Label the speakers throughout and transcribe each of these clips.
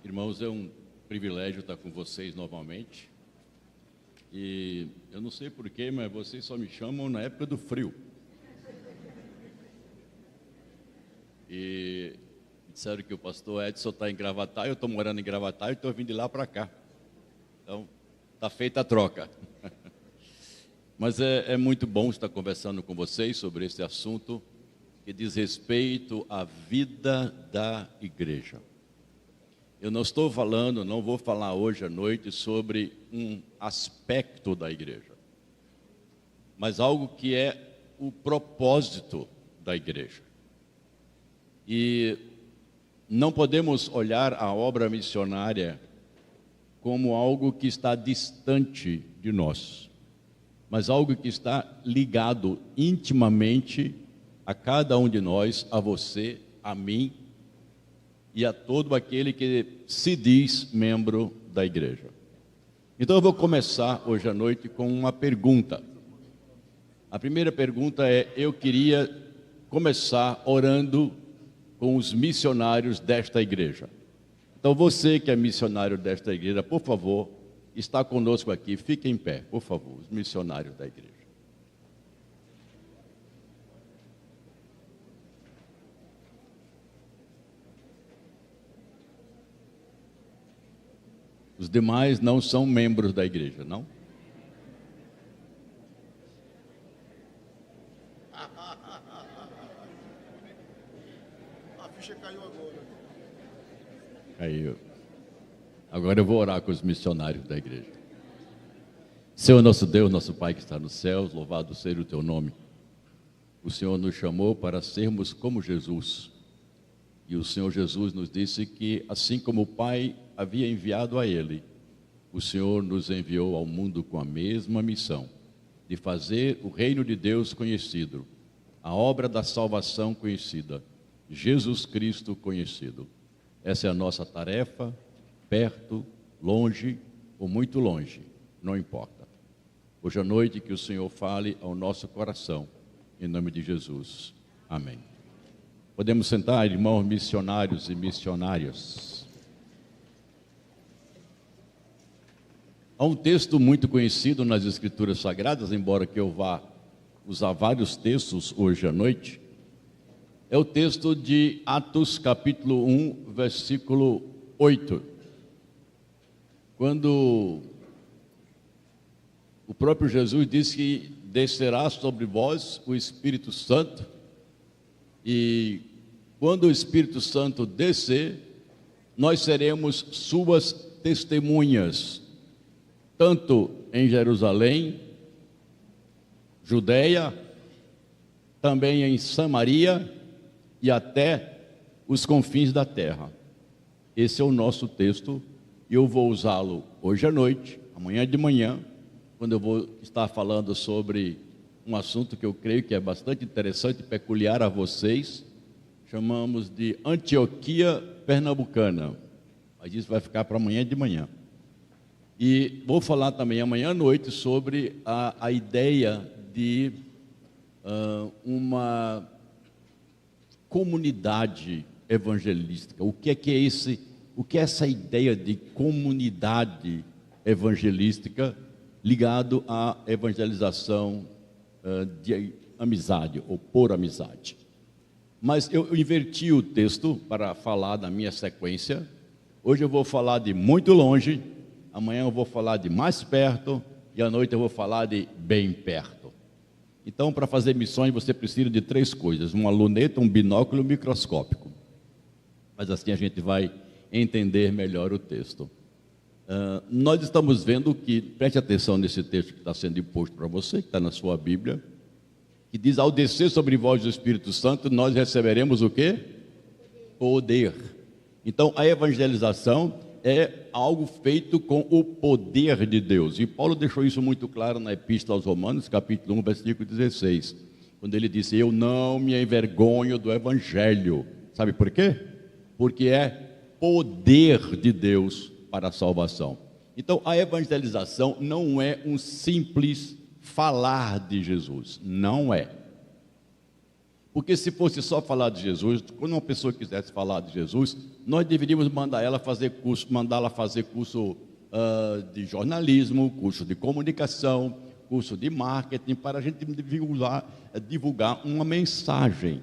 Speaker 1: Irmãos, é um privilégio estar com vocês novamente. E eu não sei porquê, mas vocês só me chamam na época do frio. E disseram que o pastor Edson está em Gravatá, eu estou morando em Gravatá e estou vindo de lá para cá. Então, está feita a troca. Mas é muito bom estar conversando com vocês sobre esse assunto que diz respeito à vida da igreja. Eu não vou falar hoje à noite sobre um aspecto da igreja, mas algo que é o propósito da igreja. E não podemos olhar a obra missionária como algo que está distante de nós, mas algo que está ligado intimamente a cada um de nós, a você, a mim e a todo aquele que se diz membro da igreja. Então eu vou começar hoje à noite com uma pergunta. A primeira pergunta é: eu queria começar orando com os missionários desta igreja. Então você que é missionário desta igreja, por favor, está conosco aqui, fique em pé, por favor, os missionários da igreja. Os demais não são membros da igreja, não?
Speaker 2: A ficha caiu agora.
Speaker 1: Caiu. Agora eu vou orar com os missionários da igreja. Senhor nosso Deus, nosso Pai que está nos céus, louvado seja o teu nome. O Senhor nos chamou para sermos como Jesus. E o Senhor Jesus nos disse que, assim como o Pai havia enviado a Ele, o Senhor nos enviou ao mundo com a mesma missão, de fazer o reino de Deus conhecido, a obra da salvação conhecida, Jesus Cristo conhecido. Essa é a nossa tarefa, perto, longe ou muito longe, não importa. Hoje à noite que o Senhor fale ao nosso coração, em nome de Jesus. Amém. Podemos sentar, irmãos missionários e missionárias. Há um texto muito conhecido nas Escrituras Sagradas, embora que eu vá usar vários textos hoje à noite. É o texto de Atos capítulo 1, versículo 8. Quando o próprio Jesus disse que descerá sobre vós o Espírito Santo, e quando o Espírito Santo descer, nós seremos suas testemunhas, tanto em Jerusalém, Judeia, também em Samaria e até os confins da terra. Esse é o nosso texto e eu vou usá-lo hoje à noite, amanhã de manhã, quando eu vou estar falando sobre um assunto que eu creio que é bastante interessante e peculiar a vocês. Chamamos de Antioquia Pernambucana, mas isso vai ficar para amanhã de manhã. E vou falar também amanhã à noite sobre a ideia de uma comunidade evangelística. O que é essa ideia de comunidade evangelística ligado à evangelização de amizade ou por amizade? Mas eu inverti o texto para falar da minha sequência. Hoje eu vou falar de muito longe, amanhã eu vou falar de mais perto e à noite eu vou falar de bem perto. Então, para fazer missões você precisa de 3 coisas: uma luneta, um binóculo e um microscópio. Mas assim a gente vai entender melhor o texto. Nós estamos vendo que, preste atenção nesse texto que está sendo imposto para você, que está na sua Bíblia, que diz: ao descer sobre vós o Espírito Santo, nós receberemos o quê? Poder. Então, a evangelização é algo feito com o poder de Deus. E Paulo deixou isso muito claro na Epístola aos Romanos, capítulo 1, versículo 16, quando ele disse: eu não me envergonho do Evangelho. Sabe por quê? Porque é poder de Deus para a salvação. Então, a evangelização não é um simples falar de Jesus, não é. Porque se fosse só falar de Jesus, quando uma pessoa quisesse falar de Jesus, nós deveríamos mandá-la fazer curso de jornalismo, curso de comunicação, curso de marketing, para a gente divulgar uma mensagem.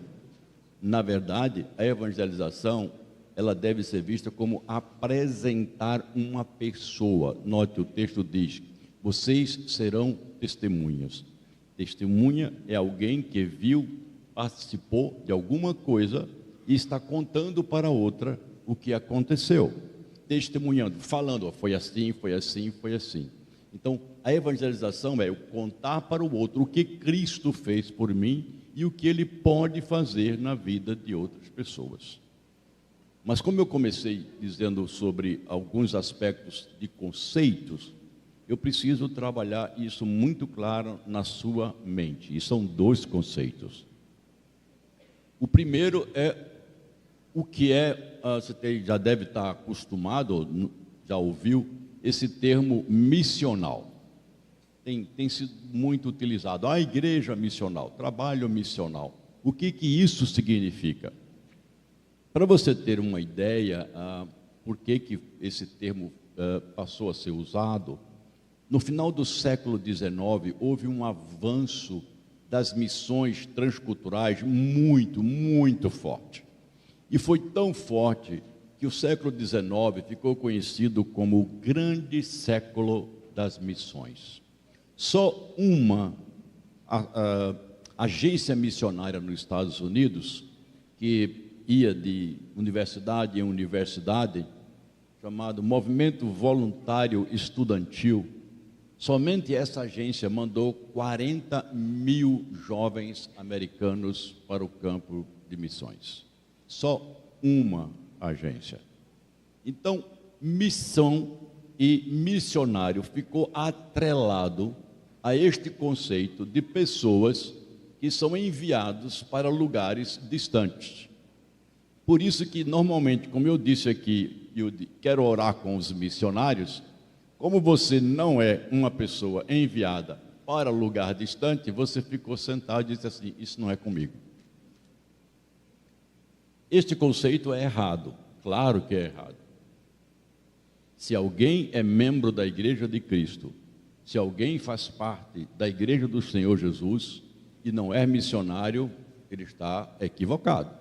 Speaker 1: Na verdade, a evangelização, ela deve ser vista como apresentar uma pessoa. Note, o texto diz: vocês serão testemunhas. Testemunha é alguém que viu, participou de alguma coisa e está contando para outra o que aconteceu. Testemunhando, falando, foi assim, foi assim, foi assim. Então, a evangelização é eu contar para o outro o que Cristo fez por mim e o que Ele pode fazer na vida de outras pessoas. Mas como eu comecei dizendo sobre alguns aspectos de conceitos, eu preciso trabalhar isso muito claro na sua mente. E são dois conceitos. O primeiro é o que é, você já deve estar acostumado, já ouviu, esse termo missional. Tem sido muito utilizado. A igreja missional, trabalho missional. O que isso significa? Para você ter uma ideia, por que esse termo passou a ser usado, no final do século XIX, houve um avanço das missões transculturais muito, muito forte. E foi tão forte que o século XIX ficou conhecido como o grande século das missões. Só uma agência missionária nos Estados Unidos, que ia de universidade em universidade, chamado Movimento Voluntário Estudantil, somente essa agência mandou 40 mil jovens americanos para o campo de missões. Só uma agência. Então, missão e missionário ficou atrelado a este conceito de pessoas que são enviados para lugares distantes. Por isso que, normalmente, como eu disse aqui, eu quero orar com os missionários, como você não é uma pessoa enviada para lugar distante, você ficou sentado e disse assim: isso não é comigo. Este conceito é errado, claro que é errado. Se alguém é membro da Igreja de Cristo, se alguém faz parte da Igreja do Senhor Jesus e não é missionário, ele está equivocado.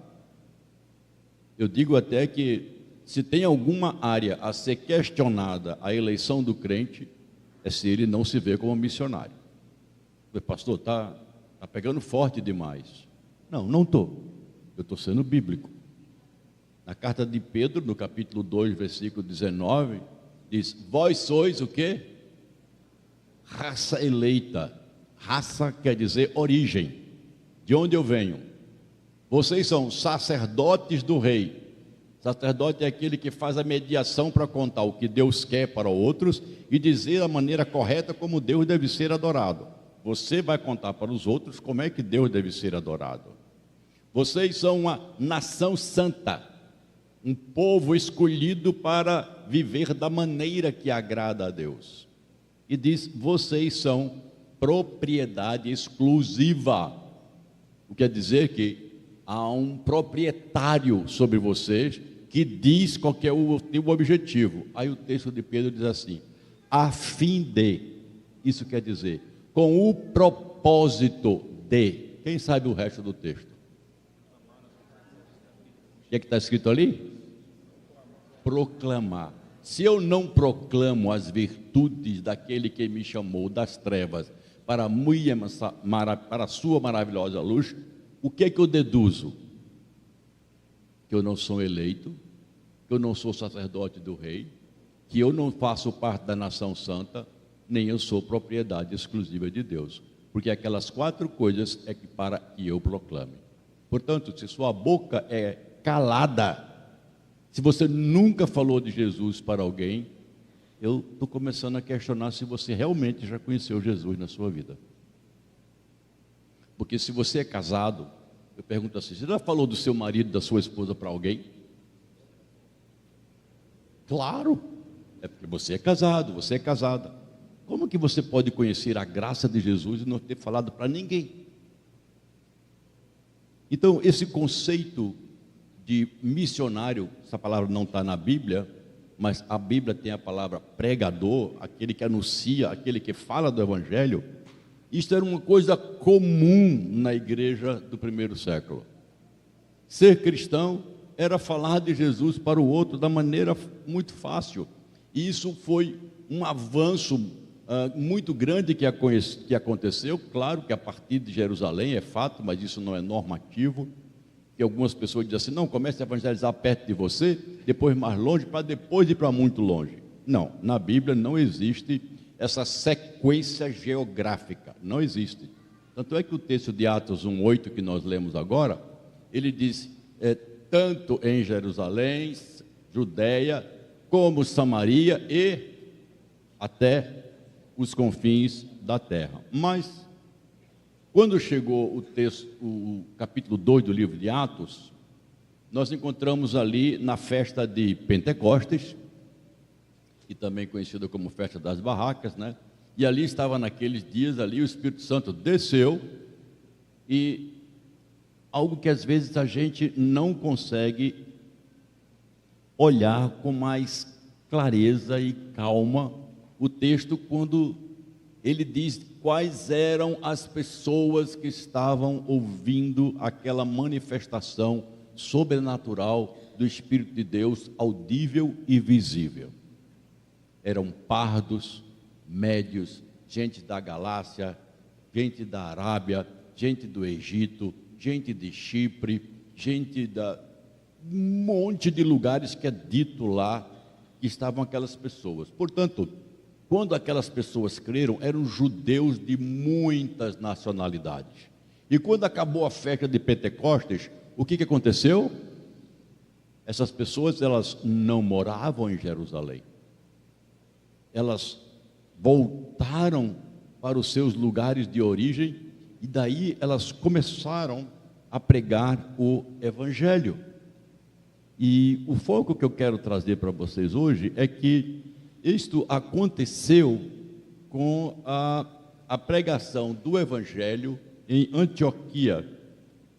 Speaker 1: Eu digo até que se tem alguma área a ser questionada a eleição do crente, é se ele não se vê como missionário. O pastor, está pegando forte demais. Não estou. Eu estou sendo bíblico. Na carta de Pedro, no capítulo 2, versículo 19, diz: vós sois o quê? Raça eleita. Raça quer dizer origem. De onde eu venho? Vocês são sacerdotes do rei. Sacerdote é aquele que faz a mediação para contar o que Deus quer para outros e dizer a maneira correta como Deus deve ser adorado. Você vai contar para os outros como é que Deus deve ser adorado. Vocês são uma nação santa, um povo escolhido para viver da maneira que agrada a Deus. E diz: vocês são propriedade exclusiva. O que quer dizer que há um proprietário sobre vocês que diz qual que é o objetivo. Aí o texto de Pedro diz assim: a fim de, isso quer dizer, com o propósito de. Quem sabe o resto do texto? O que é que está escrito ali? Proclamar. Se eu não proclamo as virtudes daquele que me chamou das trevas para a sua maravilhosa luz, o que é que eu deduzo? Que eu não sou eleito, que eu não sou sacerdote do rei, que eu não faço parte da nação santa, nem eu sou propriedade exclusiva de Deus. Porque aquelas 4 coisas é que para que eu proclame. Portanto, se sua boca é calada, se você nunca falou de Jesus para alguém, eu estou começando a questionar se você realmente já conheceu Jesus na sua vida. Porque se você é casado, eu pergunto assim: você já falou do seu marido, da sua esposa para alguém? Claro, é porque você é casado, você é casada. Como que você pode conhecer a graça de Jesus e não ter falado para ninguém? Então, esse conceito de missionário, essa palavra não está na Bíblia, mas a Bíblia tem a palavra pregador, aquele que anuncia, aquele que fala do Evangelho. Isso era uma coisa comum na igreja do primeiro século. Ser cristão era falar de Jesus para o outro da maneira muito fácil. E isso foi um avanço muito grande que aconteceu. Claro que a partir de Jerusalém é fato, mas isso não é normativo. Que algumas pessoas dizem assim, não, comece a evangelizar perto de você, depois mais longe, para depois ir para muito longe. Não, na Bíblia não existe essa sequência geográfica, não existe. Tanto é que o texto de Atos 1:8 que nós lemos agora, ele diz, tanto em Jerusalém, Judeia, como Samaria e até os confins da terra. Mas quando chegou o capítulo 2 do livro de Atos, nós encontramos ali na festa de Pentecostes, e também conhecida como festa das barracas, né? E ali estava naqueles dias ali o Espírito Santo desceu, e algo que às vezes a gente não consegue olhar com mais clareza e calma o texto quando ele diz quais eram as pessoas que estavam ouvindo aquela manifestação sobrenatural do Espírito de Deus, audível e visível. Eram pardos, médios, gente da Galácia, gente da Arábia, gente do Egito, gente de Chipre, gente da um monte de lugares que é dito lá que estavam aquelas pessoas. Portanto, quando aquelas pessoas creram, eram judeus de muitas nacionalidades. E quando acabou a festa de Pentecostes, o que aconteceu? Essas pessoas, elas não moravam em Jerusalém. Elas voltaram para os seus lugares de origem e daí elas começaram a pregar o Evangelho. E o foco que eu quero trazer para vocês hoje é que isto aconteceu com a pregação do Evangelho em Antioquia.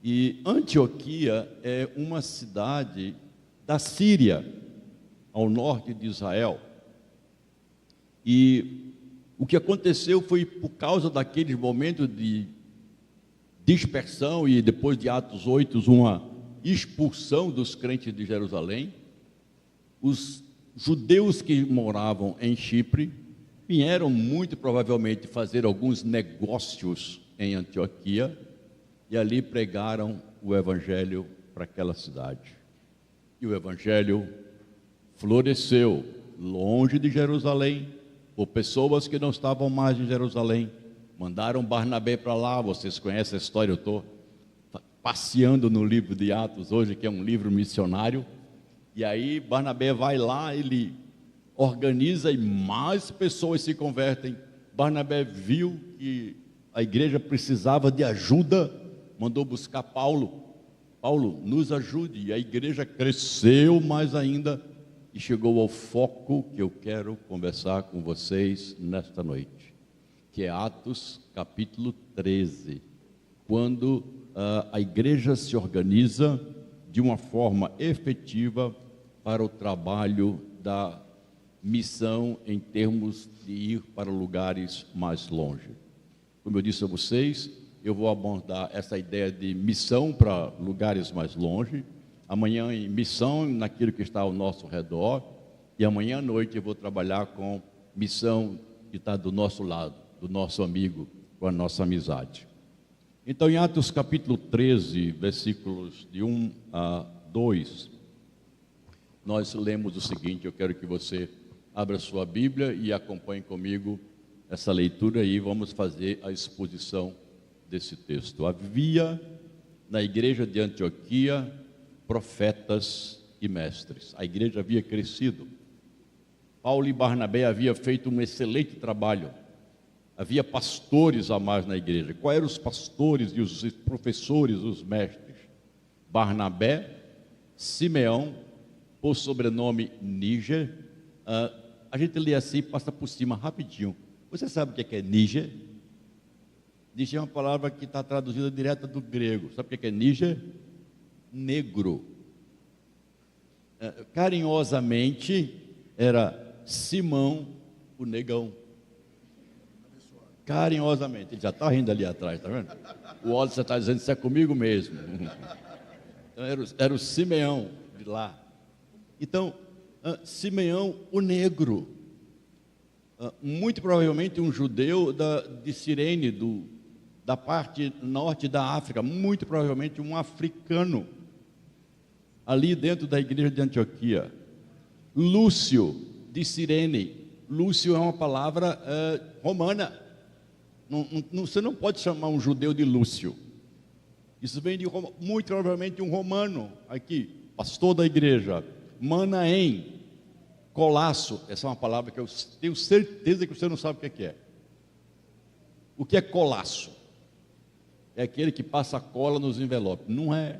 Speaker 1: E Antioquia é uma cidade da Síria, ao norte de Israel. E o que aconteceu foi por causa daqueles momentos de dispersão e depois de Atos 8, uma expulsão dos crentes de Jerusalém. Os judeus que moravam em Chipre vieram muito provavelmente fazer alguns negócios em Antioquia e ali pregaram o Evangelho para aquela cidade. E o Evangelho floresceu longe de Jerusalém, por pessoas que não estavam mais em Jerusalém. Mandaram Barnabé para lá, vocês conhecem a história, eu estou passeando no livro de Atos hoje, que é um livro missionário. E aí Barnabé vai lá, ele organiza e mais pessoas se convertem. Barnabé viu que a igreja precisava de ajuda, mandou buscar Paulo. Paulo, nos ajude. E a igreja cresceu mais ainda e chegou ao foco que eu quero conversar com vocês nesta noite, que é Atos capítulo 13, quando a igreja se organiza de uma forma efetiva para o trabalho da missão em termos de ir para lugares mais longe. Como eu disse a vocês, eu vou abordar essa ideia de missão para lugares mais longe, amanhã em missão naquilo que está ao nosso redor, e amanhã à noite eu vou trabalhar com missão que está do nosso lado, do nosso amigo, com a nossa amizade. Então, em Atos capítulo 13, versículos de 1 a 2, nós lemos o seguinte, eu quero que você abra sua Bíblia e acompanhe comigo essa leitura e vamos fazer a exposição desse texto. Havia na igreja de Antioquia profetas e mestres. A igreja havia crescido. Paulo e Barnabé haviam feito um excelente trabalho. Havia pastores a mais na igreja. Quais eram os pastores e os professores, os mestres? Barnabé, Simeão, por sobrenome Níger. A gente lê assim e passa por cima rapidinho. Você sabe o que é Níger? Níger é uma palavra que está traduzida direta do grego. Sabe o que é Níger? Negro. Carinhosamente, era Simão o negão. Carinhosamente. Ele já está rindo ali atrás, está vendo? O Wallace está dizendo, isso é comigo mesmo. Então, era o Simeão de lá. Então, Simeão o negro. Muito provavelmente um judeu de Cirene, da parte norte da África. Muito provavelmente um africano. Ali dentro da igreja de Antioquia. Lúcio de Cirene. Lúcio é uma palavra romana. Você não pode chamar um judeu de Lúcio. Isso vem de Roma, muito provavelmente um romano, aqui, pastor da igreja. Manaém, colasso, essa é uma palavra que eu tenho certeza que você não sabe o que é. O que é colasso? É aquele que passa cola nos envelopes. Não é.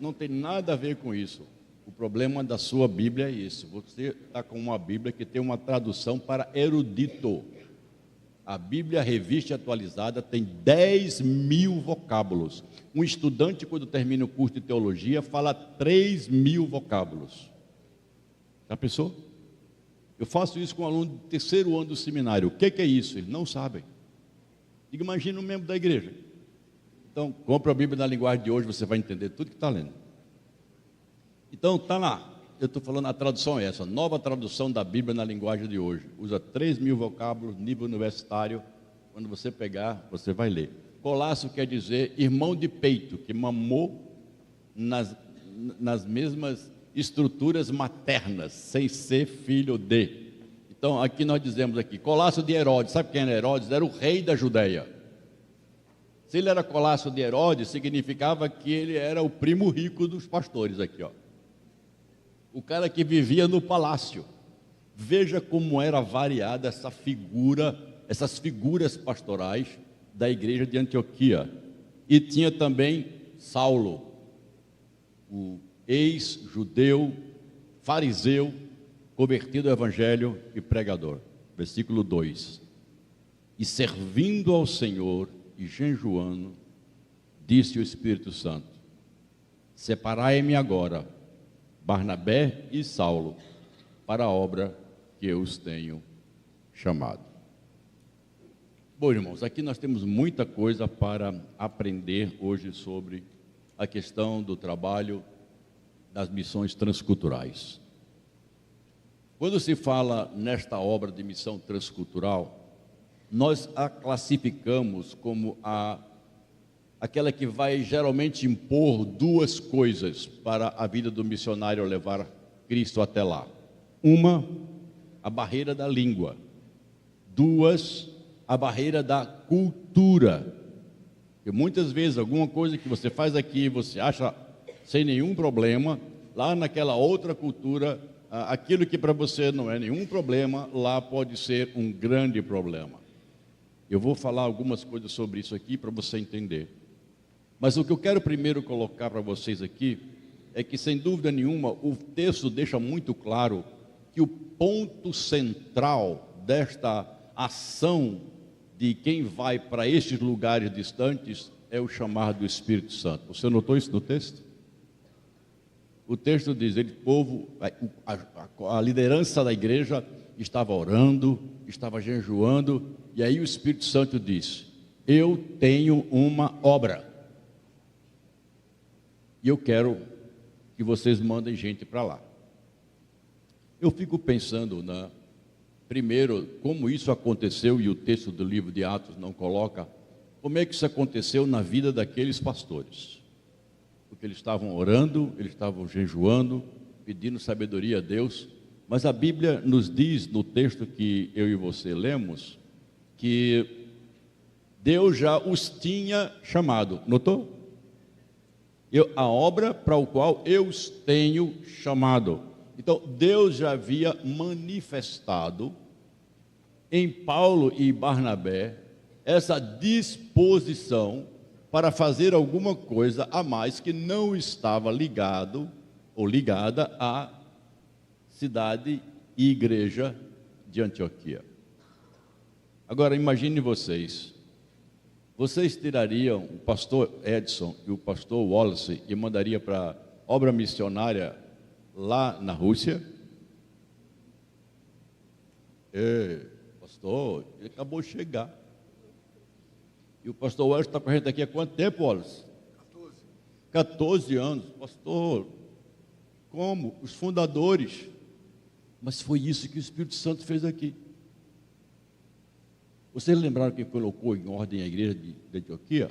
Speaker 1: Não tem nada a ver com isso. O problema da sua Bíblia é isso. Você está com uma Bíblia que tem uma tradução para erudito. A Bíblia Revista Atualizada tem 10.000 vocábulos. Um estudante, quando termina o curso de teologia, fala 3.000 vocábulos. Já pensou? Eu faço isso com um aluno do terceiro ano do seminário. O que é isso? Eles não sabem. Diga, imagina um membro da igreja. Então, compra a Bíblia na linguagem de hoje, você vai entender tudo que está lendo. Então, está lá. Eu estou falando, a tradução é essa, nova tradução da Bíblia na linguagem de hoje. Usa 3.000 vocábulos, nível universitário. Quando você pegar, você vai ler. Colasso quer dizer irmão de peito, que mamou nas mesmas estruturas maternas, sem ser filho de. Então, aqui nós dizemos aqui, Colasso de Herodes. Sabe quem era Herodes? Era o rei da Judeia. Se ele era Colasso de Herodes, significava que ele era o primo rico dos pastores aqui, ó. O cara que vivia no palácio. Veja como era variada essa figura, essas figuras pastorais da igreja de Antioquia. E tinha também Saulo, o ex-judeu, fariseu, convertido ao evangelho e pregador. Versículo 2. E servindo ao Senhor e jejuando, disse o Espírito Santo: separai-me agora Barnabé e Saulo para a obra que eu os tenho chamado. Bom, irmãos, aqui nós temos muita coisa para aprender hoje sobre a questão do trabalho das missões transculturais. Quando se fala nesta obra de missão transcultural, nós a classificamos como aquela que vai geralmente impor duas coisas para a vida do missionário ao levar Cristo até lá. Uma, a barreira da língua. Duas, a barreira da cultura. Porque muitas vezes alguma coisa que você faz aqui, você acha sem nenhum problema, lá naquela outra cultura, aquilo que para você não é nenhum problema, lá pode ser um grande problema. Eu vou falar algumas coisas sobre isso aqui para você entender. Mas o que eu quero primeiro colocar para vocês aqui é que, sem dúvida nenhuma, o texto deixa muito claro que o ponto central desta ação de quem vai para estes lugares distantes é o chamar do Espírito Santo. Você notou isso no texto? O texto diz, o povo, a liderança da igreja estava orando, estava jejuando, e aí o Espírito Santo disse: eu tenho uma obra. E eu quero que vocês mandem gente para lá. Eu fico pensando, primeiro, como isso aconteceu, e o texto do livro de Atos não coloca, como é que isso aconteceu na vida daqueles pastores. Porque eles estavam orando, eles estavam jejuando, pedindo sabedoria a Deus, mas a Bíblia nos diz, no texto que eu e você lemos, que Deus já os tinha chamado. Notou? A obra para o qual eu os tenho chamado. Então, Deus já havia manifestado em Paulo e Barnabé essa disposição para fazer alguma coisa a mais que não estava ligado ou ligada à cidade e igreja de Antioquia. Agora, imagine vocês, vocês tirariam o pastor Edson e o pastor Wallace e mandariam para obra missionária lá na Rússia? Pastor, ele acabou de chegar. E o pastor Wallace está com a gente aqui há quanto tempo, Wallace? 14 anos. Pastor, como? Os fundadores. Mas foi isso que o Espírito Santo fez aqui. Vocês lembraram quem colocou em ordem a igreja de Antioquia?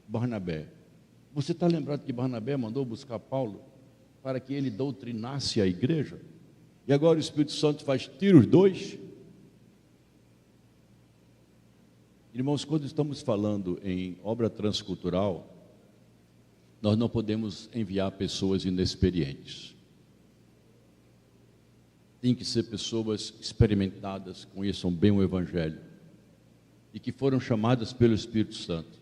Speaker 1: Barnabé. Você está lembrado que Barnabé mandou buscar Paulo para que ele doutrinasse a igreja? E agora o Espírito Santo tira os dois? Irmãos, quando estamos falando em obra transcultural, nós não podemos enviar pessoas inexperientes. Tem que ser pessoas experimentadas, conheçam bem o Evangelho e que foram chamadas pelo Espírito Santo,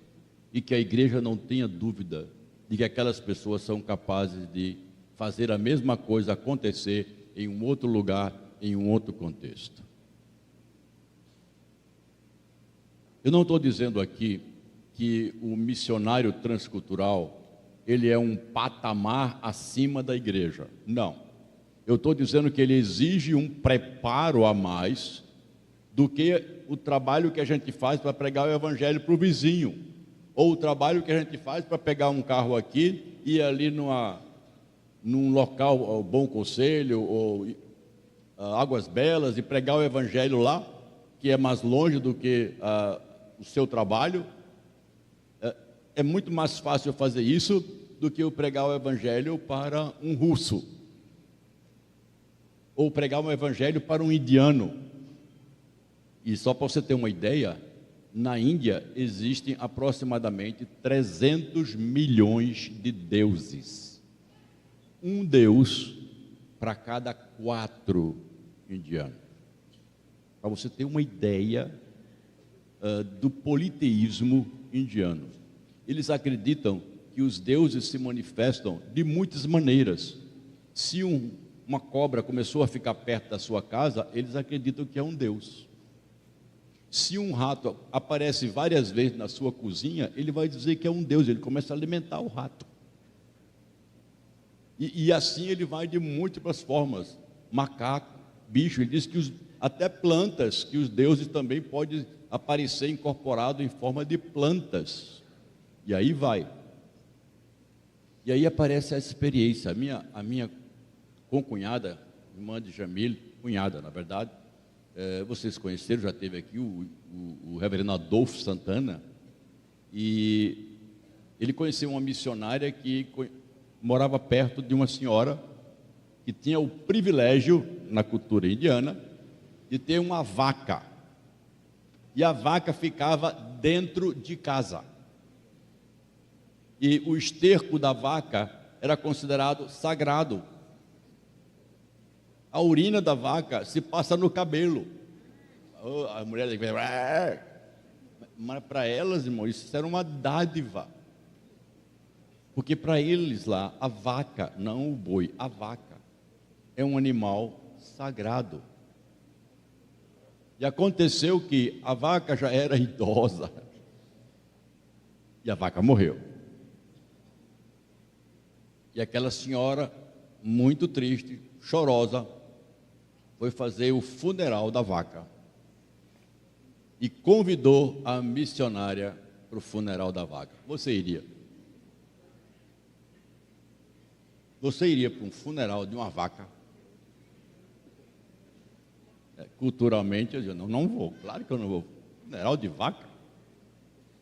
Speaker 1: e que a igreja não tenha dúvida de que aquelas pessoas são capazes de fazer a mesma coisa acontecer em um outro lugar, em um outro contexto. Eu não estou dizendo aqui que o missionário transcultural ele é um patamar acima da igreja. Não. Eu estou dizendo que ele exige um preparo a mais do que o trabalho que a gente faz para pregar o evangelho para o vizinho, ou o trabalho que a gente faz para pegar um carro aqui e ir ali num local, Bom Conselho, ou Águas Belas, e pregar o evangelho lá, que é mais longe do que o seu trabalho. É muito mais fácil fazer isso do que eu pregar o evangelho para um russo, ou pregar um evangelho para um indiano. E só para você ter uma ideia, na Índia existem aproximadamente 300 milhões de deuses. Um deus para cada 4 indianos. Para você ter uma ideia do politeísmo indiano. Eles acreditam que os deuses se manifestam de muitas maneiras. Se uma cobra começou a ficar perto da sua casa, eles acreditam que é um deus. Se um rato aparece várias vezes na sua cozinha, ele vai dizer que é um deus, ele começa a alimentar o rato. E assim ele vai de múltiplas formas. Macaco, bicho, ele diz que até plantas, que os deuses também podem aparecer incorporado em forma de plantas. E aí vai. E aí aparece a experiência. A minha concunhada, irmã de Jamil, cunhada na verdade, vocês conheceram, já teve aqui o reverendo Adolfo Santana, e ele conheceu uma missionária que morava perto de uma senhora que tinha o privilégio, na cultura indiana, de ter uma vaca, e a vaca ficava dentro de casa, e o esterco da vaca era considerado sagrado. A urina da vaca se passa no cabelo. A mulher diz, mas para elas, irmão, isso era uma dádiva. Porque para eles lá, a vaca, não o boi, a vaca é um animal sagrado. E aconteceu que a vaca já era idosa. E a vaca morreu. E aquela senhora, muito triste, chorosa, foi fazer o funeral da vaca e convidou a missionária para o funeral da vaca. Você iria? Você iria para um funeral de uma vaca? Culturalmente, eu digo, não vou, claro que eu não vou. Funeral de vaca?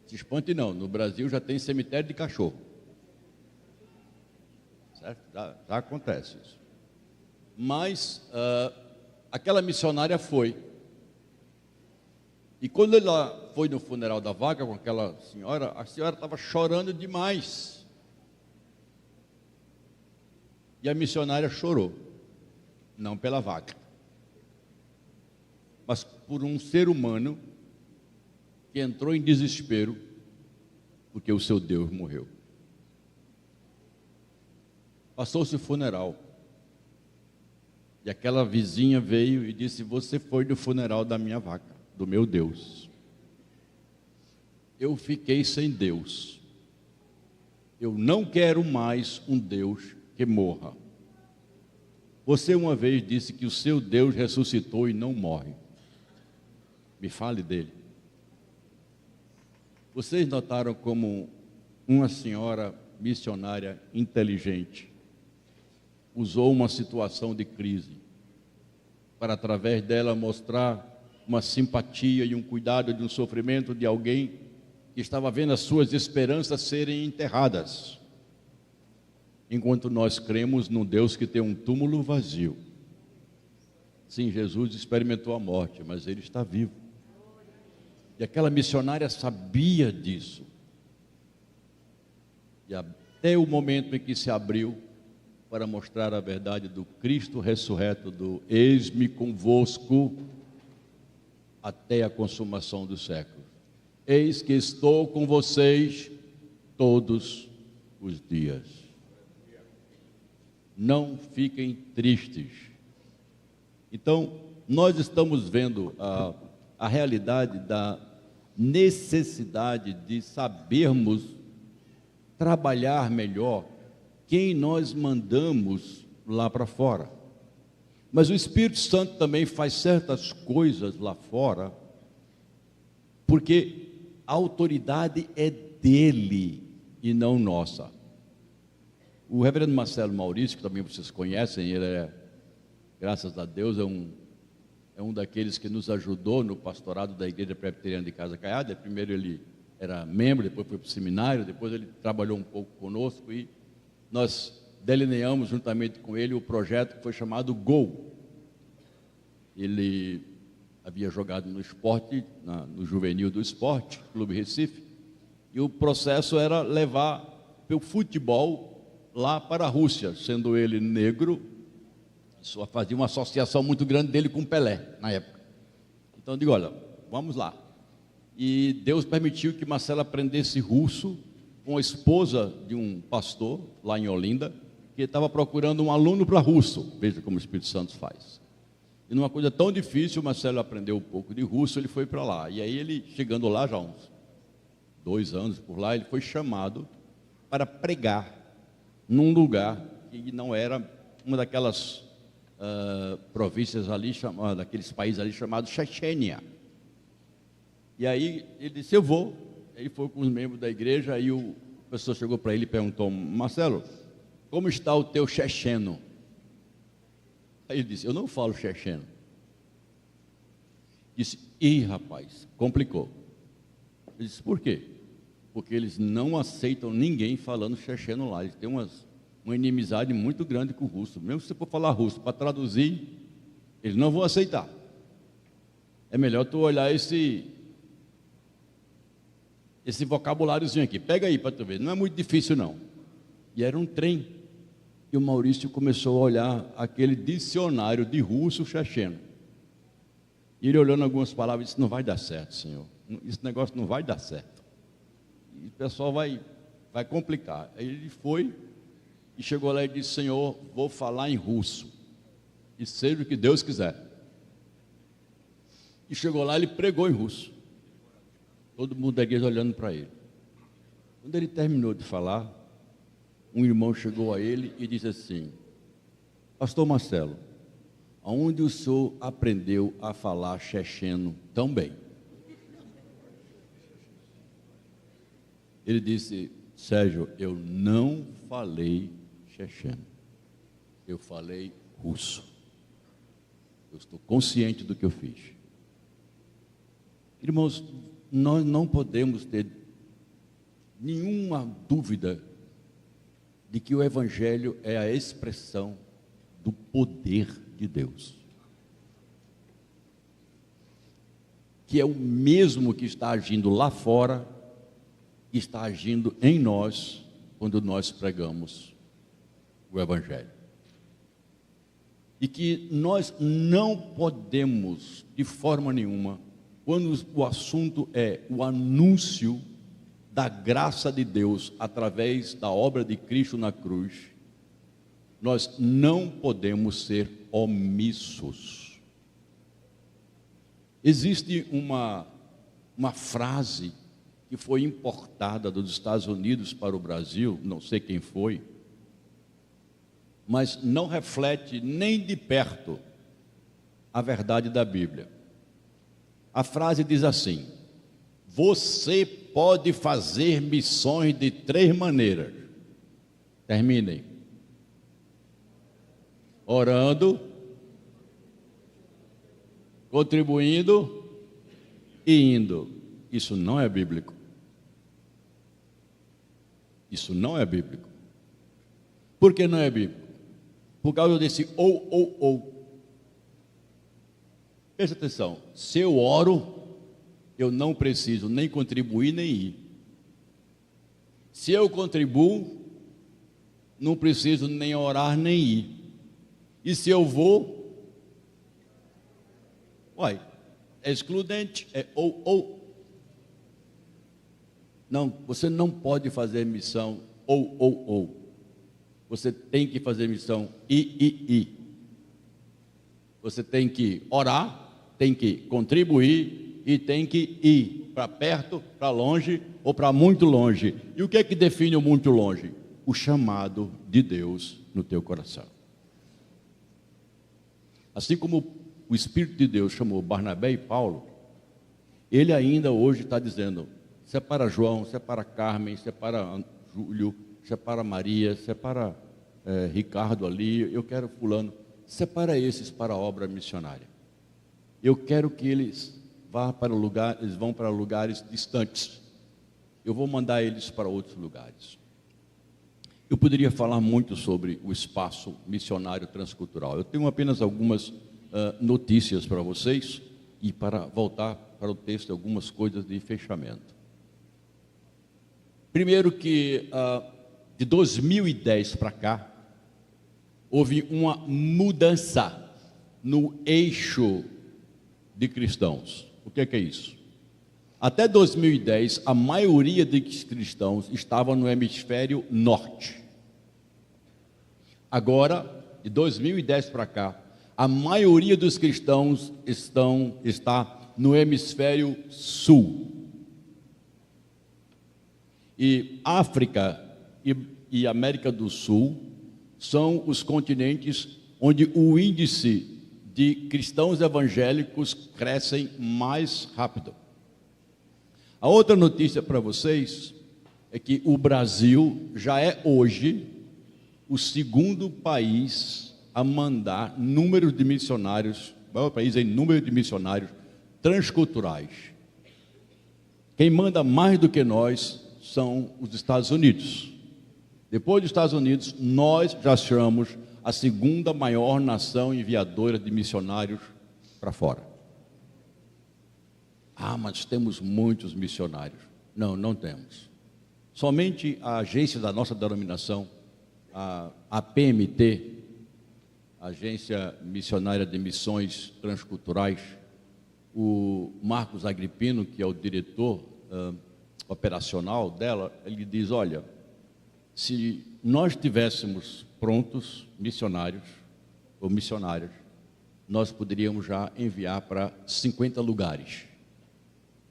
Speaker 1: Se espante não, no Brasil já tem cemitério de cachorro. Certo? Já acontece isso. Mas aquela missionária foi. E quando ela foi no funeral da vaca com aquela senhora, a senhora estava chorando demais. E a missionária chorou. Não pela vaca, mas por um ser humano que entrou em desespero porque o seu Deus morreu. Passou-se o funeral. E aquela vizinha veio e disse, você foi no funeral da minha vaca, do meu Deus. eu fiquei sem Deus. Eu não quero mais um Deus que morra. Você uma vez disse que o seu Deus ressuscitou e não morre. Me fale dele. Vocês notaram como uma senhora missionária inteligente usou uma situação de crise para, através dela, mostrar uma simpatia e um cuidado de um sofrimento de alguém que estava vendo as suas esperanças serem enterradas, enquanto nós cremos num Deus que tem um túmulo vazio. Sim, Jesus experimentou a morte, mas ele está vivo. E aquela missionária sabia disso. E até o momento em que se abriu para mostrar a verdade do Cristo ressurreto, do eis-me convosco até a consumação dos séculos. Eis que estou com vocês todos os dias. Não fiquem tristes. Então, nós estamos vendo a realidade da necessidade de sabermos trabalhar melhor quem nós mandamos lá para fora. Mas o Espírito Santo também faz certas coisas lá fora, porque a autoridade é dele e não nossa. O reverendo Marcelo Maurício, que também vocês conhecem, ele graças a Deus, é um daqueles que nos ajudou no pastorado da Igreja Presbiteriana de Casa Caiada. Primeiro ele era membro, depois foi para o seminário, depois ele trabalhou um pouco conosco e nós delineamos juntamente com ele o projeto que foi chamado GO. Ele havia jogado no esporte, no juvenil do esporte, Clube Recife, e o processo era levar o futebol lá para a Rússia, sendo ele negro, só fazia uma associação muito grande dele com Pelé, na época. Então eu digo, olha, vamos lá. E Deus permitiu que Marcelo aprendesse russo com a esposa de um pastor, lá em Olinda, que estava procurando um aluno para russo. Veja como o Espírito Santo faz. E numa coisa tão difícil, o Marcelo aprendeu um pouco de russo, ele foi para lá. E aí ele, chegando lá, já uns 2 anos por lá, ele foi chamado para pregar num lugar que não era uma daquelas províncias ali, daqueles países ali chamados Chechênia. E aí ele disse, eu vou. Ele foi com os membros da igreja, aí o professor chegou para ele e perguntou, Marcelo, como está o teu checheno? Aí ele disse, eu não falo checheno. Disse, rapaz, complicou. Ele disse, por quê? Porque eles não aceitam ninguém falando checheno lá. Eles têm uma inimizade muito grande com o russo. Mesmo se você for falar russo, para traduzir, eles não vão aceitar. É melhor tu olhar esse vocabuláriozinho aqui. Pega aí para tu ver. Não é muito difícil, não. E era um trem. E o Maurício começou a olhar aquele dicionário de russo checheno. E ele olhando algumas palavras, disse, não vai dar certo, senhor. Esse negócio não vai dar certo. E o pessoal vai complicar. Aí ele foi e chegou lá e disse, Senhor, vou falar em russo. E seja o que Deus quiser. E chegou lá, ele pregou em russo. Todo mundo da igreja olhando para ele. Quando ele terminou de falar, um irmão chegou a ele e disse assim, Pastor Marcelo, aonde o senhor aprendeu a falar checheno tão bem? Ele disse, Sérgio, eu não falei checheno, eu falei russo. Eu estou consciente do que eu fiz. Irmãos, nós não podemos ter nenhuma dúvida de que o Evangelho é a expressão do poder de Deus, que é o mesmo que está agindo lá fora, que está agindo em nós, quando nós pregamos o Evangelho. E que nós não podemos, de forma nenhuma, quando o assunto é o anúncio da graça de Deus através da obra de Cristo na cruz, nós não podemos ser omissos. Existe uma frase que foi importada dos Estados Unidos para o Brasil, não sei quem foi, mas não reflete nem de perto a verdade da Bíblia. A frase diz assim: você pode fazer missões de 3 maneiras. Terminem. Orando, contribuindo e indo. Isso não é bíblico. Isso não é bíblico. Por que não é bíblico? Por causa desse ou. Presta atenção, se eu oro, eu não preciso nem contribuir nem ir. Se eu contribuo, não preciso nem orar nem ir. E se eu vou, é excludente, é ou. Não, você não pode fazer missão ou. Você tem que fazer missão e. Você tem que orar, tem que contribuir e tem que ir para perto, para longe ou para muito longe. E o que é que define o muito longe? O chamado de Deus no teu coração. Assim como o Espírito de Deus chamou Barnabé e Paulo, ele ainda hoje está dizendo: separa João, separa Carmen, separa Júlio, separa Maria, separa Ricardo ali, eu quero fulano, separa esses para a obra missionária. Eu quero que eles vão para lugares distantes. Eu vou mandar eles para outros lugares. Eu poderia falar muito sobre o espaço missionário transcultural. Eu tenho apenas algumas notícias para vocês e para voltar para o texto, algumas coisas de fechamento. Primeiro que de 2010 para cá, houve uma mudança no eixo de cristãos. O que é isso? Até 2010, a maioria dos cristãos estava no hemisfério norte. Agora, de 2010 para cá, a maioria dos cristãos está no hemisfério sul. E África e América do Sul são os continentes onde o índice de cristãos evangélicos crescem mais rápido. A outra notícia para vocês é que o Brasil já é hoje o segundo país a mandar número de missionários, o maior país em número de missionários transculturais. Quem manda mais do que nós são os Estados Unidos. Depois dos Estados Unidos, nós já somos a segunda maior nação enviadora de missionários para fora. Mas temos muitos missionários. Não, não temos. Somente a agência da nossa denominação, a PMT, Agência Missionária de Missões Transculturais, o Marcos Agripino, que é o diretor operacional dela, ele diz: olha, se nós tivéssemos prontos missionários ou missionárias, nós poderíamos já enviar para 50 lugares.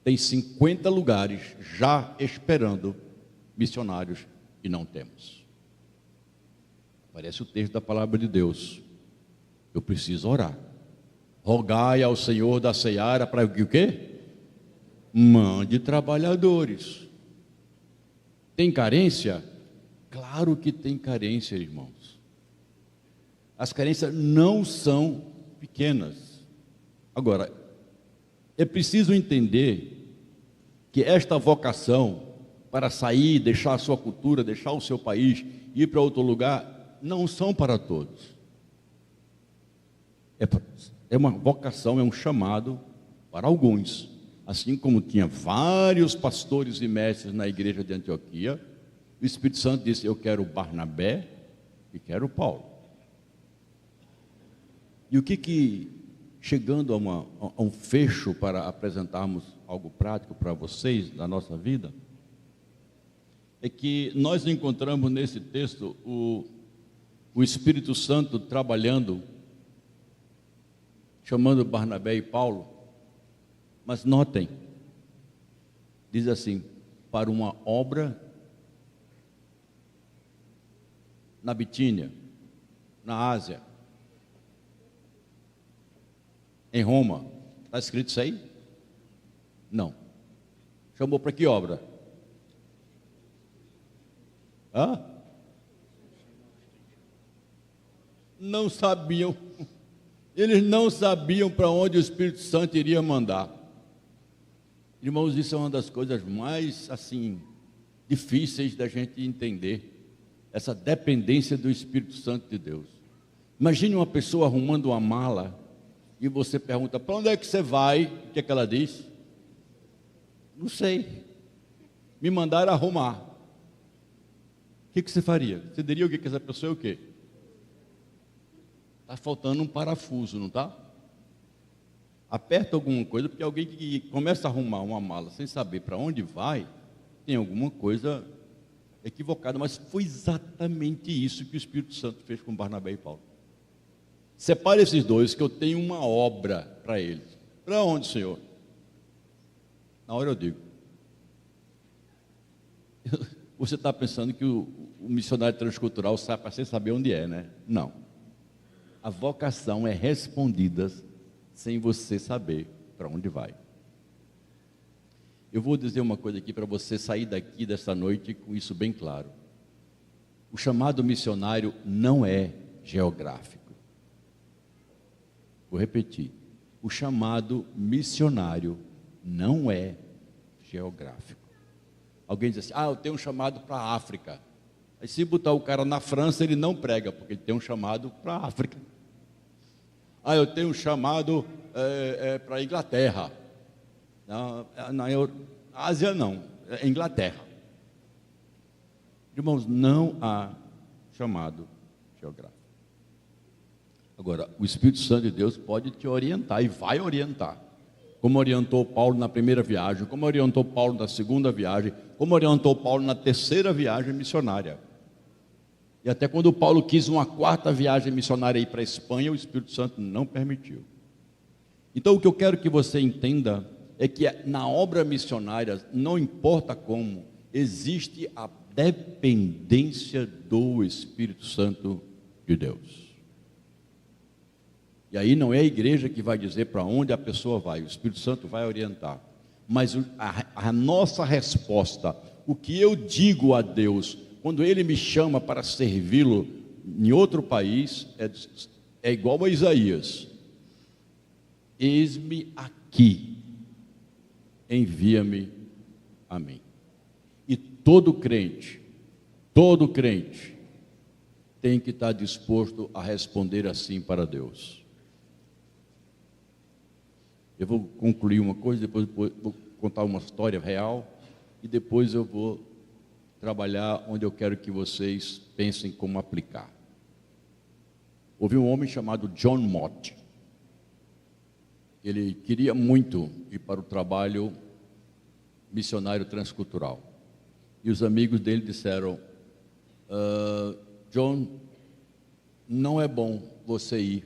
Speaker 1: Tem 50 lugares já esperando missionários e não temos. Parece o texto da palavra de Deus. Eu preciso orar. Rogai ao Senhor da seara para que o quê? Mande trabalhadores. Tem carência? Claro que tem carência, irmãos. As carências não são pequenas. Agora, é preciso entender que esta vocação para sair, deixar a sua cultura, deixar o seu país, ir para outro lugar, não são para todos. É uma vocação, é um chamado para alguns. Assim como tinha vários pastores e mestres na igreja de Antioquia, o Espírito Santo disse: eu quero Barnabé e quero Paulo. E o que chegando a um fecho para apresentarmos algo prático para vocês da nossa vida, é que nós encontramos nesse texto o Espírito Santo trabalhando, chamando Barnabé e Paulo. Mas notem, diz assim: para uma obra na Bitínia, na Ásia, em Roma. Está escrito isso aí? Não. Chamou para que obra? Hã? Não sabiam. Eles não sabiam para onde o Espírito Santo iria mandar. Irmãos, isso é uma das coisas mais, assim, difíceis da gente entender. Essa dependência do Espírito Santo de Deus. Imagine uma pessoa arrumando uma mala e você pergunta, para onde é que você vai? O que é que ela diz? Não sei. Me mandaram arrumar. O que você faria? Você diria o que essa pessoa é o quê? Está faltando um parafuso, não está? Aperta alguma coisa, porque alguém que começa a arrumar uma mala sem saber para onde vai, tem alguma coisa equivocada. Mas foi exatamente isso que o Espírito Santo fez com Barnabé e Paulo. Separe esses dois, que eu tenho uma obra para eles. Para onde, Senhor? Na hora eu digo. Você está pensando que o missionário transcultural sai para sem saber onde é, né? Não. A vocação é respondida sem você saber para onde vai. Eu vou dizer uma coisa aqui para você sair daqui dessa noite com isso bem claro. O chamado missionário não é geográfico. Vou repetir. O chamado missionário não é geográfico. Alguém diz assim, eu tenho um chamado para a África. Aí se botar o cara na França, ele não prega, porque ele tem um chamado para a África. Eu tenho um chamado para a Inglaterra. Na Ásia não, é Inglaterra. Irmãos, não há chamado geográfico. Agora, o Espírito Santo de Deus pode te orientar e vai orientar. Como orientou Paulo na primeira viagem, como orientou Paulo na segunda viagem, como orientou Paulo na terceira viagem missionária. E até quando Paulo quis uma quarta viagem missionária ir para a Espanha, o Espírito Santo não permitiu. Então, o que eu quero que você entenda é que na obra missionária, não importa como, existe a dependência do Espírito Santo de Deus. E aí não é a igreja que vai dizer para onde a pessoa vai, o Espírito Santo vai orientar. Mas a nossa resposta, o que eu digo a Deus, quando Ele me chama para servi-lo em outro país, é igual a Isaías. Eis-me aqui, envia-me a mim. E todo crente tem que estar disposto a responder assim para Deus. Eu vou concluir uma coisa, depois vou contar uma história real, e depois eu vou trabalhar onde eu quero que vocês pensem como aplicar. Houve um homem chamado John Mott. Ele queria muito ir para o trabalho missionário transcultural. E os amigos dele disseram, John, não é bom você ir.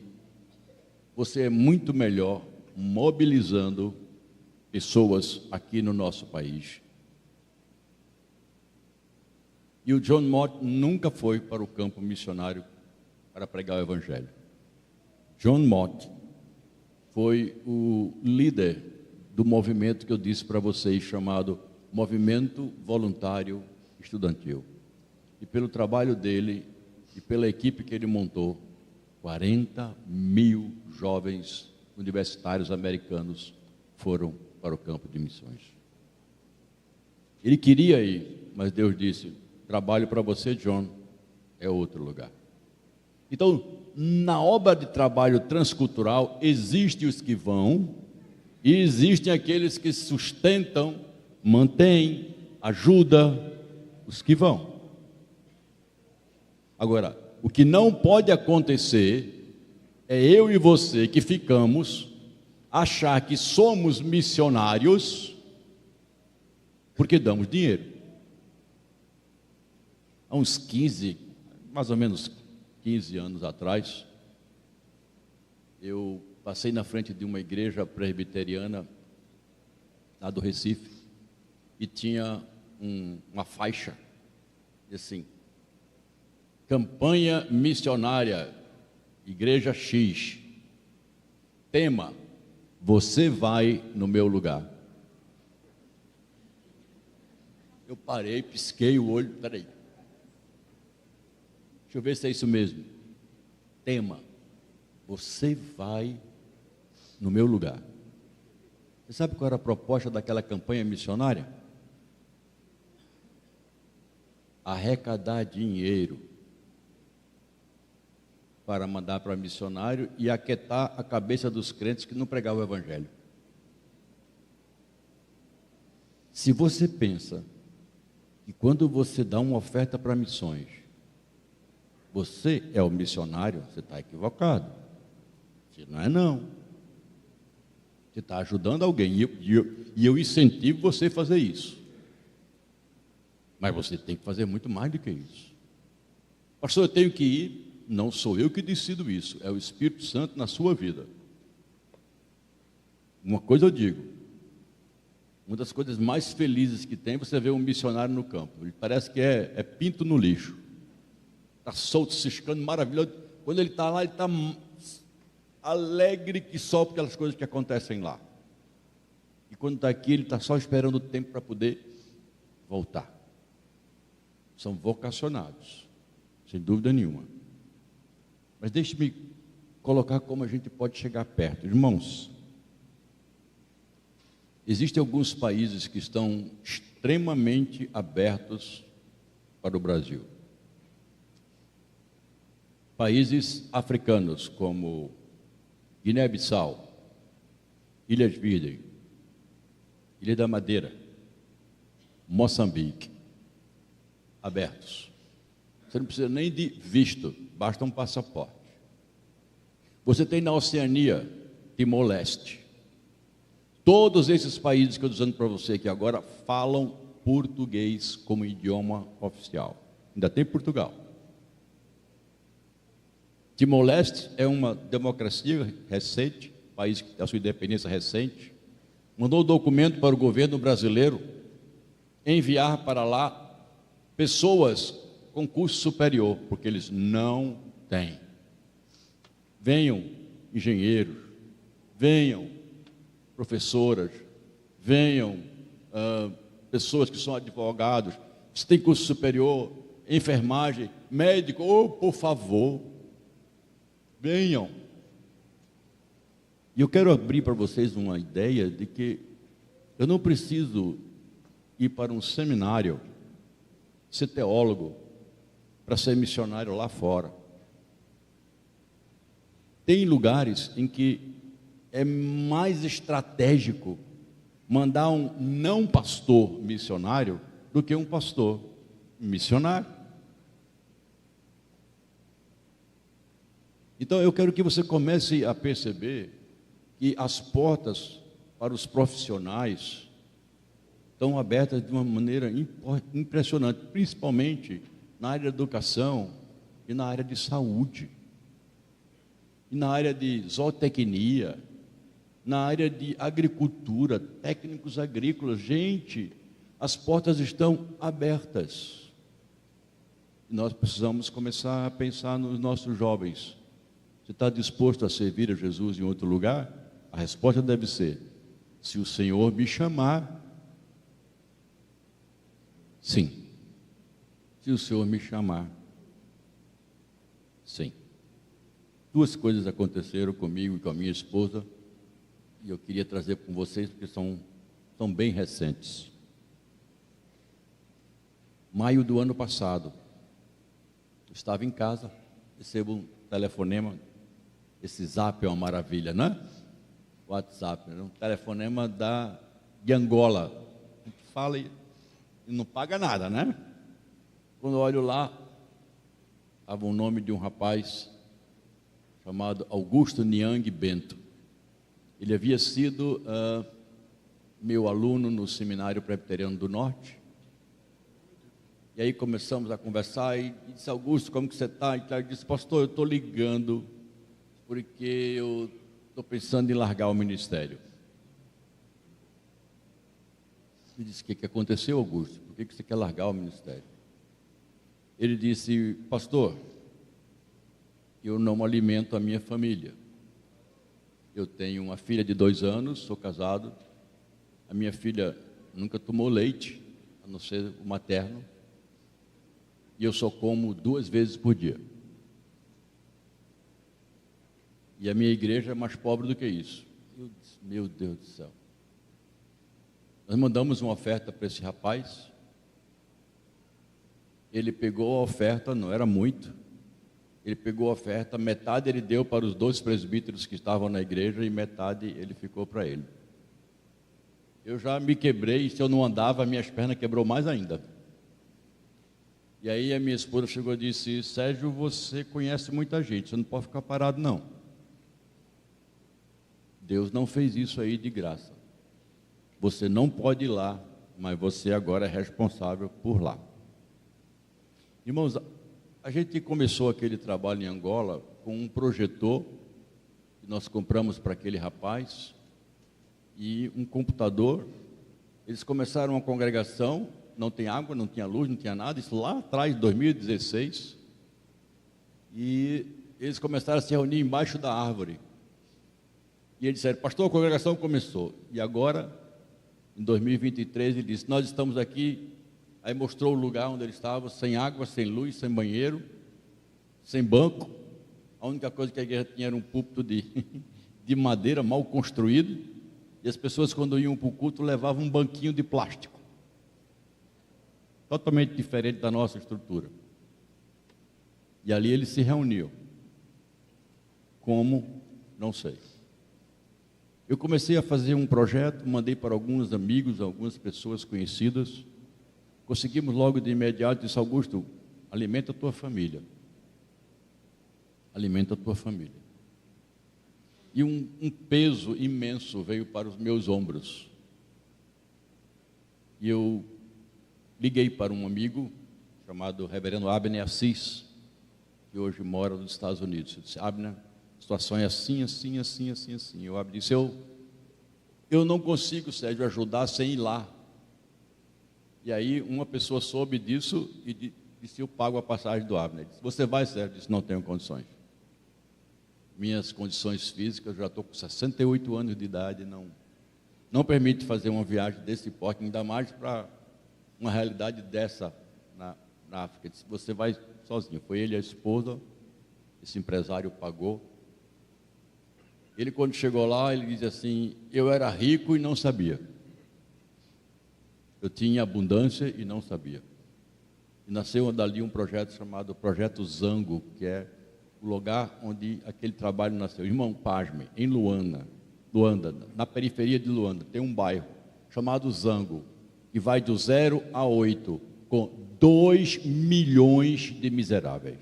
Speaker 1: Você é muito melhor mobilizando pessoas aqui no nosso país. E o John Mott nunca foi para o campo missionário para pregar o Evangelho. John Mott foi o líder do movimento que eu disse para vocês, chamado Movimento Voluntário Estudantil. E pelo trabalho dele e pela equipe que ele montou, 40 mil jovens universitários americanos foram para o campo de missões. Ele queria ir, mas Deus disse, trabalho para você, John, é outro lugar. Então, na obra de trabalho transcultural, existem os que vão, e existem aqueles que sustentam, mantêm, ajudam os que vão. Agora, o que não pode acontecer é eu e você que ficamos achar que somos missionários porque damos dinheiro. Há uns 15, mais ou menos 15 anos atrás, eu passei na frente de uma igreja presbiteriana lá do Recife e tinha uma faixa, assim, campanha missionária, Igreja X, tema, você vai no meu lugar. Eu parei, pisquei o olho, peraí, deixa eu ver se é isso mesmo. Tema, você vai no meu lugar. Você sabe qual era a proposta daquela campanha missionária? Arrecadar dinheiro para mandar para missionário e aquietar a cabeça dos crentes que não pregavam o evangelho. Se você pensa que quando você dá uma oferta para missões, você é o missionário, você está equivocado. Você não é não. Você está ajudando alguém e eu incentivo você a fazer isso. Mas você tem que fazer muito mais do que isso. Pastor, eu tenho que ir. Não sou eu que decido isso, é o Espírito Santo na sua vida. Uma coisa eu digo, uma das coisas mais felizes que tem, você vê um missionário no campo. Ele parece que é pinto no lixo. Está solto, ciscando, maravilhoso. Quando ele está lá, ele está alegre que só por aquelas coisas que acontecem lá. E quando está aqui, ele está só esperando o tempo para poder voltar. São vocacionados, sem dúvida nenhuma. Mas deixe-me colocar como a gente pode chegar perto. Irmãos, existem alguns países que estão extremamente abertos para o Brasil. Países africanos como Guiné-Bissau, Ilhas Virgens, Ilha da Madeira, Moçambique, abertos. Você não precisa nem de visto, basta um passaporte. Você tem na Oceania, Timor-Leste. Todos esses países que eu estou dizendo para você aqui agora falam português como idioma oficial. Ainda tem Portugal. Timor-Leste é uma democracia recente, país que tem a sua independência recente. Mandou documento para o governo brasileiro enviar para lá pessoas com curso superior, porque eles não têm. Venham engenheiros, venham professoras, venham pessoas que são advogados, se tem curso superior, enfermagem, médico, por favor, venham. E eu quero abrir para vocês uma ideia de que eu não preciso ir para um seminário, ser teólogo, para ser missionário lá fora. Tem lugares em que é mais estratégico mandar um não pastor missionário do que um pastor missionário. Então eu quero que você comece a perceber que as portas para os profissionais estão abertas de uma maneira impressionante, principalmente na área da educação e na área de saúde, e na área de zootecnia, na área de agricultura, técnicos agrícolas. Gente, as portas estão abertas. E nós precisamos começar a pensar nos nossos jovens. Você está disposto a servir a Jesus em outro lugar? A resposta deve ser: se o Senhor me chamar, sim. Se o Senhor me chamar, sim. Duas coisas aconteceram comigo e com a minha esposa, e eu queria trazer com vocês, porque são bem recentes. Maio do ano passado, eu estava em casa, recebo um telefonema, esse Zap é uma maravilha, né? WhatsApp, um telefonema de Angola. A gente fala e não paga nada, né? Quando eu olho lá, estava o nome de um rapaz chamado Augusto Niang Bento. Ele havia sido meu aluno no Seminário Presbiteriano do Norte. E aí começamos a conversar e disse: Augusto, como que você está? E ele disse: pastor, eu estou ligando porque eu estou pensando em largar o ministério. Eu disse: o que aconteceu, Augusto? Por que você quer largar o ministério? Ele disse: pastor, eu não alimento a minha família. Eu tenho uma filha de 2 anos, sou casado. A minha filha nunca tomou leite, a não ser o materno. E eu só como 2 vezes por dia. E a minha igreja é mais pobre do que isso. Eu disse: meu Deus do céu. Nós mandamos uma oferta para esse rapaz. Ele pegou a oferta, não era muito. Ele pegou a oferta, metade ele deu para os 2 presbíteros que estavam na igreja e metade ele ficou para ele. Eu já me quebrei, e se eu não andava, minhas pernas quebrou mais ainda. E aí a minha esposa chegou e disse: Sérgio, você conhece muita gente, você não pode ficar parado não. Deus não fez isso aí de graça. Você não pode ir lá, mas você agora é responsável por lá. Irmãos, a gente começou aquele trabalho em Angola com um projetor que nós compramos para aquele rapaz e um computador. Eles começaram uma congregação, não tem água, não tinha luz, não tinha nada, isso lá atrás, 2016. E eles começaram a se reunir embaixo da árvore. E eles disseram: pastor, a congregação começou. E agora, em 2023, ele disse: nós estamos aqui. Aí mostrou o lugar onde ele estava, sem água, sem luz, sem banheiro, sem banco. A única coisa que a igreja tinha era um púlpito de madeira mal construído. E as pessoas, quando iam para o culto, levavam um banquinho de plástico. Totalmente diferente da nossa estrutura. E ali ele se reuniu. Como? Não sei. Eu comecei a fazer um projeto, mandei para alguns amigos, algumas pessoas conhecidas. Conseguimos logo de imediato, disse: Augusto, alimenta a tua família. Alimenta a tua família. E um peso imenso veio para os meus ombros. E eu liguei para um amigo chamado Reverendo Abner Assis, que hoje mora nos Estados Unidos. Eu disse: Abner, a situação é assim, assim, assim, assim, assim. O Abner disse: eu não consigo, Sérgio, ajudar sem ir lá. E aí uma pessoa soube disso e disse: eu pago a passagem do Abner. Disse: você vai, Sérgio? Disse: não tenho condições. Minhas condições físicas, eu já estou com 68 anos de idade, não permite fazer uma viagem desse porte, ainda mais para uma realidade dessa na África. Ele disse: você vai sozinho. Foi ele e a esposa, esse empresário pagou. Ele, quando chegou lá, ele disse assim: eu era rico e não sabia. Eu tinha abundância e não sabia. E nasceu dali um projeto chamado Projeto Zango, que é o lugar onde aquele trabalho nasceu. Irmão, pasme, em Luanda, na periferia de Luanda, tem um bairro chamado Zango, que vai do 0 a 8, com 2 milhões de miseráveis.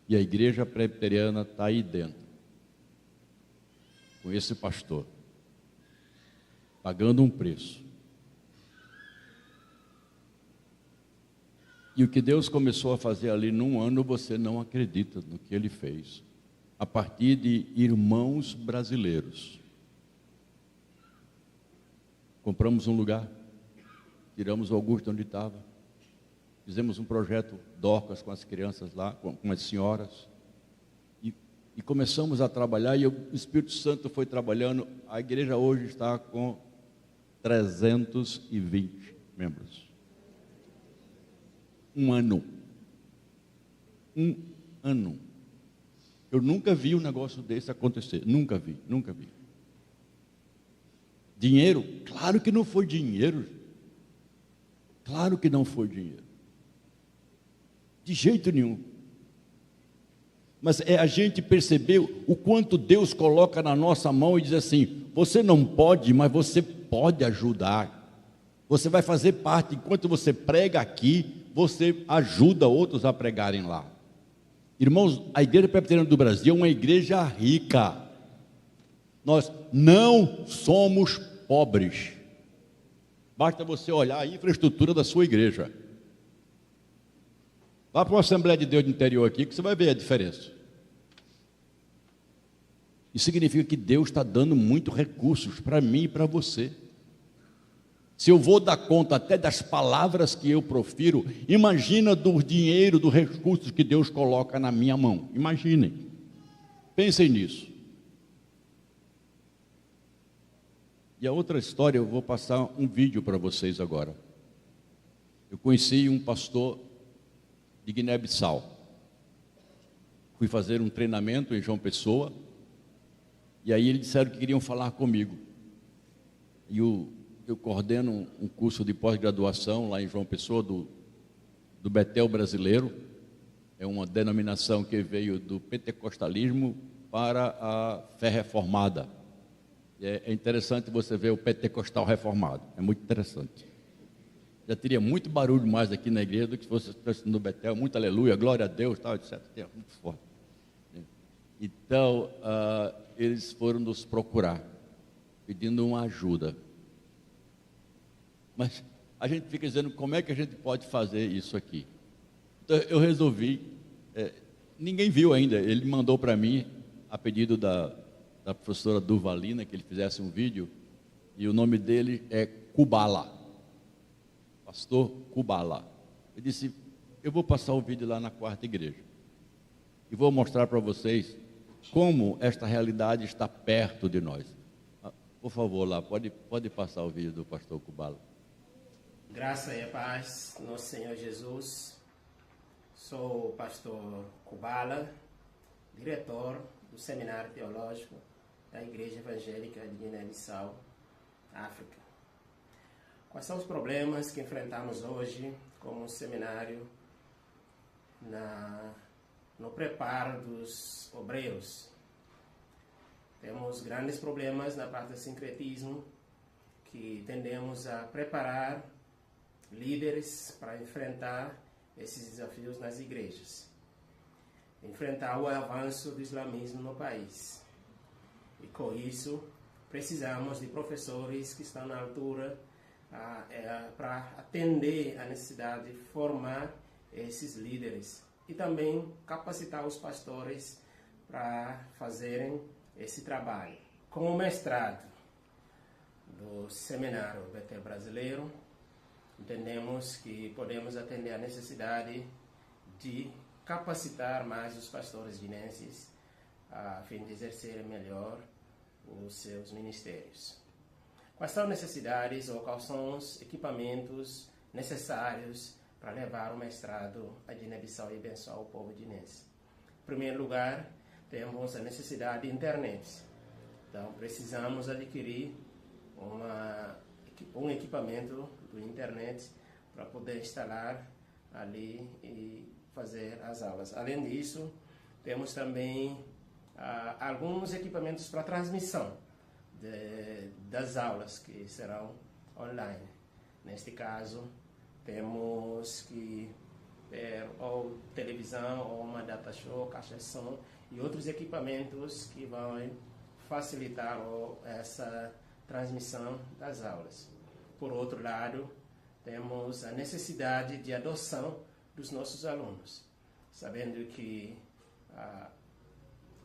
Speaker 1: E a igreja presbiteriana está aí dentro, com esse pastor, pagando um preço. E o que Deus começou a fazer ali num ano, você não acredita no que Ele fez. A partir de irmãos brasileiros. Compramos um lugar, tiramos o Augusto onde estava, fizemos um projeto Dorcas com as crianças lá, com as senhoras, e começamos a trabalhar, e o Espírito Santo foi trabalhando. A igreja hoje está com 320 membros. Um ano. Eu nunca vi um negócio desse acontecer. Nunca vi. Dinheiro? Claro que não foi dinheiro. Claro que não foi dinheiro. De jeito nenhum. Mas é a gente perceber o quanto Deus coloca na nossa mão e diz assim: você não pode, mas você pode ajudar. Você vai fazer parte. Enquanto você prega aqui, você ajuda outros a pregarem lá. Irmãos, a Igreja Presbiteriana do Brasil é uma igreja rica. Nós não somos pobres. Basta você olhar a infraestrutura da sua igreja. Vá para uma Assembleia de Deus do interior aqui, que você vai ver a diferença. Isso significa que Deus está dando muitos recursos para mim e para você. Se eu vou dar conta até das palavras que eu profiro, imagina do dinheiro, dos recursos que Deus coloca na minha mão. Imaginem. Pensem nisso. E a outra história, eu vou passar um vídeo para vocês agora. Eu conheci um pastor de Guiné-Bissau. Fui fazer um treinamento em João Pessoa, e aí eles disseram que queriam falar comigo. E eu coordeno um curso de pós-graduação lá em João Pessoa, do Betel brasileiro. É uma denominação que veio do pentecostalismo para a fé reformada. É interessante você ver o pentecostal reformado, é muito interessante. Já teria muito barulho mais aqui na igreja do que se fosse no Betel, muito aleluia, glória a Deus, tal, etc. É muito forte. Então, eles foram nos procurar, pedindo uma ajuda. Mas a gente fica dizendo, como é que a gente pode fazer isso aqui? Então, eu resolvi, ninguém viu ainda, ele mandou para mim, a pedido da professora Durvalina, que ele fizesse um vídeo, e o nome dele é Kubala, pastor Kubala. Eu disse, eu vou passar o vídeo lá na quarta igreja, e vou mostrar para vocês como esta realidade está perto de nós. Por favor, lá, pode passar o vídeo do pastor Kubala.
Speaker 3: Graça e paz, nosso Senhor Jesus. Sou o pastor Kubala, diretor do Seminário Teológico da Igreja Evangélica de Guiné-Bissau, África. Quais são os problemas que enfrentamos hoje como seminário no preparo dos obreiros? Temos grandes problemas na parte do sincretismo, que tendemos a preparar líderes para enfrentar esses desafios nas igrejas. Enfrentar o avanço do islamismo no país. E com isso, precisamos de professores que estão na altura para atender a necessidade de formar esses líderes e também capacitar os pastores para fazerem esse trabalho. Com o mestrado do Seminário Betel Brasileiro, entendemos que podemos atender a necessidade de capacitar mais os pastores guinenses a fim de exercerem melhor os seus ministérios. Quais são as necessidades ou quais são os equipamentos necessários para levar o mestrado a Guiné-Bissau e abençoar o povo guinense? Em primeiro lugar, temos a necessidade de internet. Então, precisamos adquirir um equipamento do internet para poder instalar ali e fazer as aulas. Além disso, temos também alguns equipamentos para transmissão das aulas que serão online. Neste caso, temos que ter ou televisão, ou uma data show, caixa de som e outros equipamentos que vão facilitar essa transmissão das aulas. Por outro lado, temos a necessidade de adoção dos nossos alunos, sabendo que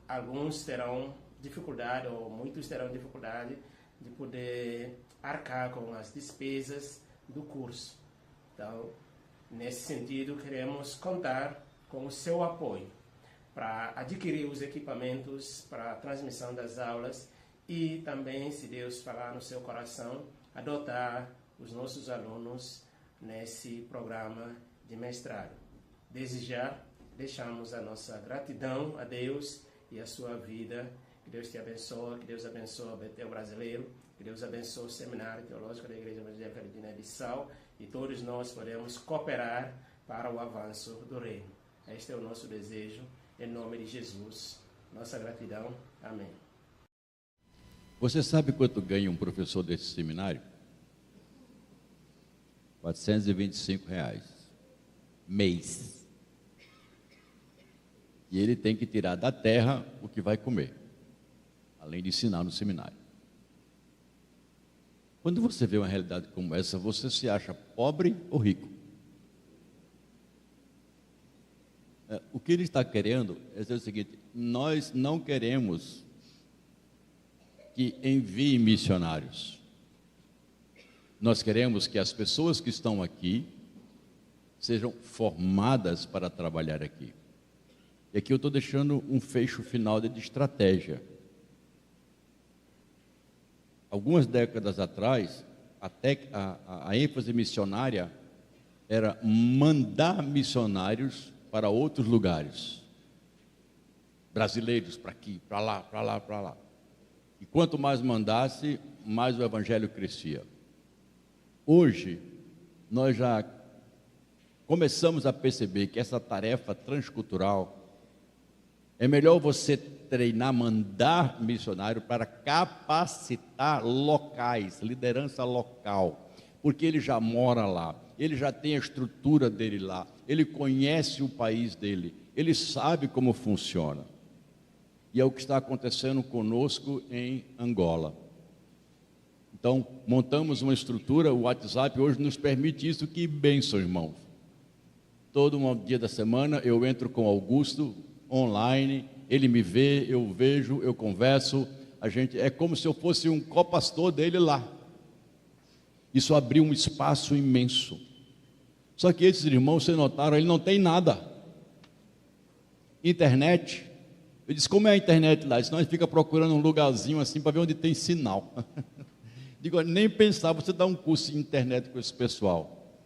Speaker 3: alguns terão dificuldade, ou muitos terão dificuldade de poder arcar com as despesas do curso. Então, nesse sentido, queremos contar com o seu apoio para adquirir os equipamentos para a transmissão das aulas e também, se Deus falar no seu coração, adotar os nossos alunos nesse programa de mestrado. Desde já, deixamos a nossa gratidão a Deus e a sua vida. Que Deus te abençoe, que Deus abençoe o Betel Brasileiro, que Deus abençoe o Seminário Teológico da Igreja Evangélica de Guiné-Bissau, e todos nós podemos cooperar para o avanço do reino. Este é o nosso desejo, em nome de Jesus. Nossa gratidão. Amém.
Speaker 1: Você sabe quanto ganha um professor desse seminário? R$425 mês. E ele tem que tirar da terra o que vai comer, além de ensinar no seminário. Quando você vê uma realidade como essa, você se acha pobre ou rico? O que ele está querendo é dizer o seguinte: nós não queremos que envie missionários. Nós queremos que as pessoas que estão aqui sejam formadas para trabalhar aqui. E aqui eu estou deixando um fecho final de estratégia. Algumas décadas atrás, a ênfase missionária era mandar missionários para outros lugares. Brasileiros para aqui, para lá, para lá, para lá. E quanto mais mandasse, mais o evangelho crescia. Hoje, nós já começamos a perceber que essa tarefa transcultural é melhor você treinar, mandar missionário para capacitar locais, liderança local, porque ele já mora lá, ele já tem a estrutura dele lá, ele conhece o país dele, ele sabe como funciona. E é o que está acontecendo conosco em Angola. Então, montamos uma estrutura, o WhatsApp hoje nos permite isso, que bênção, irmãos. Todo dia da semana eu entro com Augusto, online, ele me vê, eu vejo, eu converso, é como se eu fosse um copastor dele lá. Isso abriu um espaço imenso. Só que esses irmãos, vocês notaram, ele não tem nada. Internet. Eu disse, como é a internet lá? Senão a gente fica procurando um lugarzinho assim para ver onde tem sinal. Digo, nem pensar, você dá um curso de internet com esse pessoal.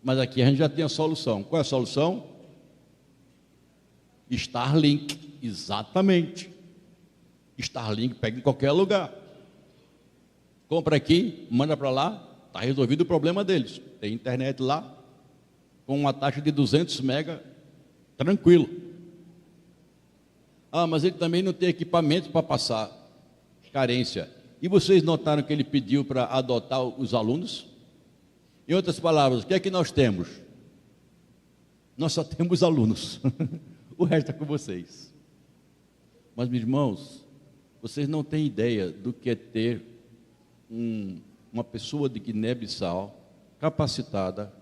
Speaker 1: Mas aqui a gente já tem a solução. Qual é a solução? Starlink, exatamente. Starlink pega em qualquer lugar. Compra aqui, manda para lá, está resolvido o problema deles. Tem internet lá, com uma taxa de 200 mega, tranquilo. Ah, mas ele também não tem equipamento para passar, carência. E vocês notaram que ele pediu para adotar os alunos? Em outras palavras, o que é que nós temos? Nós só temos alunos. O resto é com vocês. Mas, meus irmãos, vocês não têm ideia do que é ter uma pessoa de Guiné-Bissau capacitada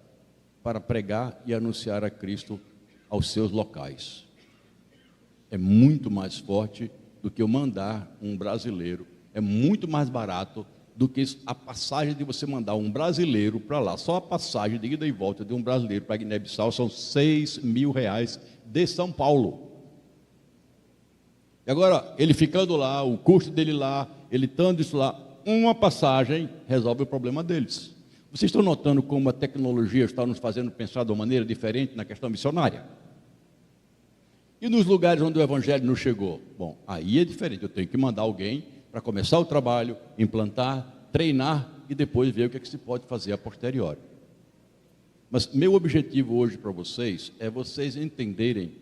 Speaker 1: para pregar e anunciar a Cristo aos seus locais. É muito mais forte do que eu mandar um brasileiro. É muito mais barato do que a passagem de você mandar um brasileiro para lá. Só a passagem de ida e volta de um brasileiro para Guiné-Bissau são R$6.000 de São Paulo. E agora, ele ficando lá, o custo dele lá, ele estando isso lá, uma passagem resolve o problema deles. Vocês estão notando como a tecnologia está nos fazendo pensar de uma maneira diferente na questão missionária? E nos lugares onde o evangelho não chegou? Bom, aí é diferente, eu tenho que mandar alguém para começar o trabalho, implantar, treinar e depois ver o que é que se pode fazer a posteriori. Mas meu objetivo hoje para vocês é vocês entenderem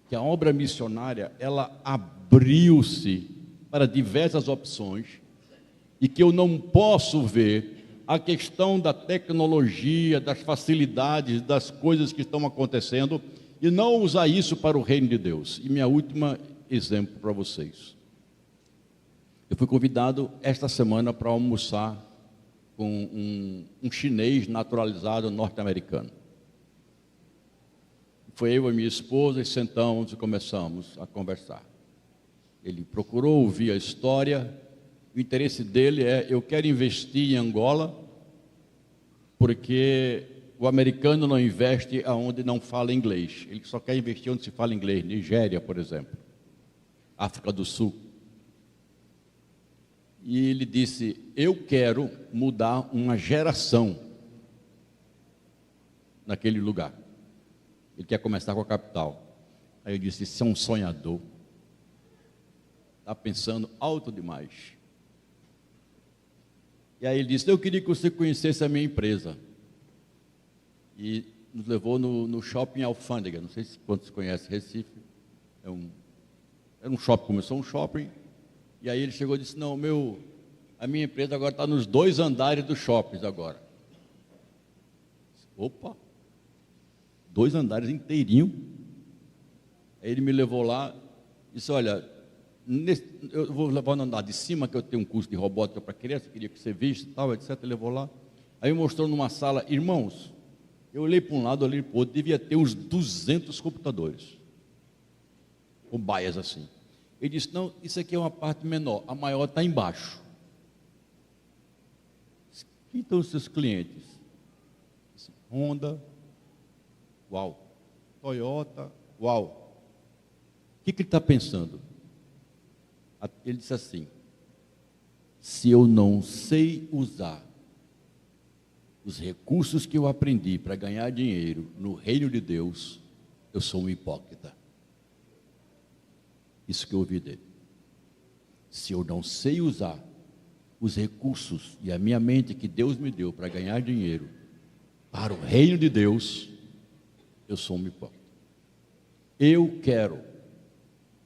Speaker 1: que a obra missionária, ela abriu-se para diversas opções e que eu não posso ver a questão da tecnologia, das facilidades, das coisas que estão acontecendo e não usar isso para o reino de Deus. E minha última exemplo para vocês. Eu fui convidado esta semana para almoçar com um chinês naturalizado norte-americano. Foi eu e minha esposa e sentamos e começamos a conversar. Ele procurou ouvir a história. O interesse dele é, eu quero investir em Angola, porque o americano não investe onde não fala inglês. Ele só quer investir onde se fala inglês. Nigéria, por exemplo. África do Sul. E ele disse, eu quero mudar uma geração naquele lugar. Ele quer começar com a capital. Aí eu disse, você é um sonhador. Está pensando alto demais. E aí ele disse, eu queria que você conhecesse a minha empresa. E nos levou no shopping Alfândega. Não sei se quantos conhecem Recife. Era um shopping, começou um shopping. E aí ele chegou e disse, não, a minha empresa agora está nos 2 andares dos shoppings agora. Opa! 2 andares inteirinho. Aí ele me levou lá e disse, olha, eu vou levar no andar de cima, que eu tenho um curso de robótica para criança, queria que você visse e tal, etc. Ele levou lá. Aí me mostrou numa sala, irmãos, eu olhei para um lado, olhei para o outro, devia ter uns 200 computadores. Com baias assim. Ele disse, não, isso aqui é uma parte menor, a maior está embaixo. Quem estão os seus clientes? Honda, uau. Toyota, uau. O que ele está pensando? Ele disse assim: se eu não sei usar os recursos que eu aprendi para ganhar dinheiro no reino de Deus, eu sou um hipócrita. Isso que eu ouvi dele. Se eu não sei usar os recursos e a minha mente que Deus me deu para ganhar dinheiro para o reino de Deus, eu sou um hipócrita. Eu quero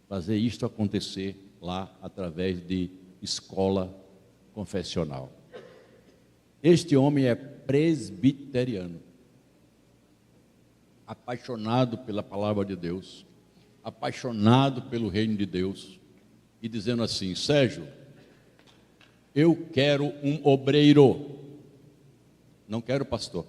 Speaker 1: fazer isto acontecer lá através de escola confessional. Este homem é presbiteriano, apaixonado pela palavra de Deus, apaixonado pelo reino de Deus, e dizendo assim: Sérgio, eu quero um obreiro, não quero pastor.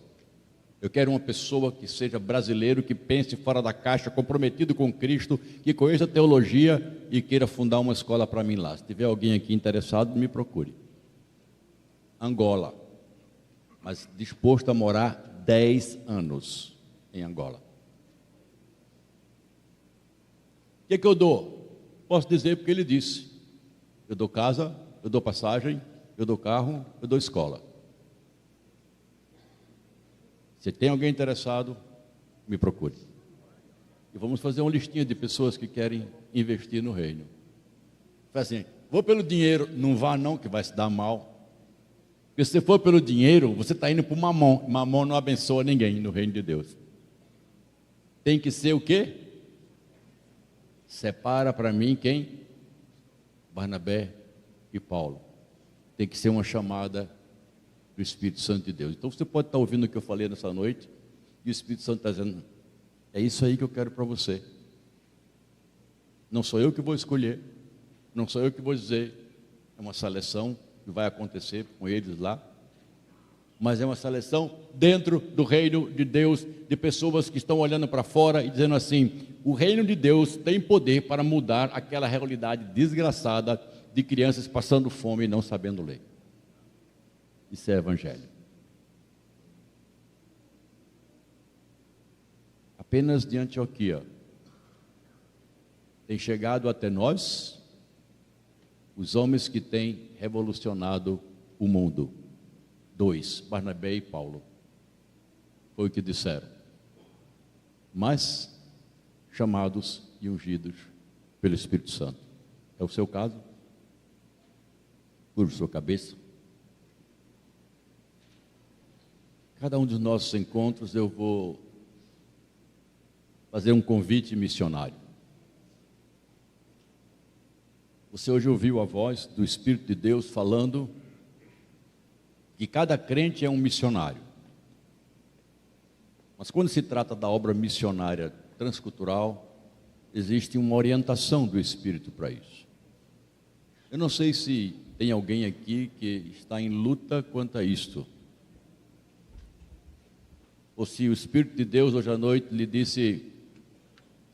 Speaker 1: Eu quero uma pessoa que seja brasileiro, que pense fora da caixa, comprometido com Cristo, que conheça teologia e queira fundar uma escola para mim lá. Se tiver alguém aqui interessado, me procure. Angola, mas disposto a morar 10 anos em Angola. O que eu dou? Posso dizer porque ele disse: eu dou casa, eu dou passagem, eu dou carro, eu dou escola. Se tem alguém interessado, me procure. E vamos fazer uma listinha de pessoas que querem investir no reino. Faz assim: vou pelo dinheiro. Não vá não, que vai se dar mal. Porque se você for pelo dinheiro, você está indo para o mamon. Mamon não abençoa ninguém no reino de Deus. Tem que ser o quê? Separa para mim quem? Barnabé e Paulo. Tem que ser uma chamada do Espírito Santo de Deus. Então você pode estar ouvindo o que eu falei nessa noite, e o Espírito Santo está dizendo: é isso aí que eu quero para você. Não sou eu que vou escolher, não sou eu que vou dizer, é uma seleção que vai acontecer com eles lá, mas é uma seleção dentro do reino de Deus, de pessoas que estão olhando para fora e dizendo assim: o reino de Deus tem poder para mudar aquela realidade desgraçada de crianças passando fome e não sabendo ler. Isso é evangelho. Apenas de Antioquia tem chegado até nós os homens que têm revolucionado o mundo. 2, Barnabé e Paulo. Foi o que disseram. Mas chamados e ungidos pelo Espírito Santo. É o seu caso? Curva sua cabeça. Cada um dos nossos encontros eu vou fazer um convite missionário. Você hoje ouviu a voz do Espírito de Deus falando que cada crente é um missionário. Mas quando se trata da obra missionária transcultural, existe uma orientação do Espírito para isso. Eu não sei se tem alguém aqui que está em luta quanto a isto, ou se o Espírito de Deus hoje à noite lhe disse: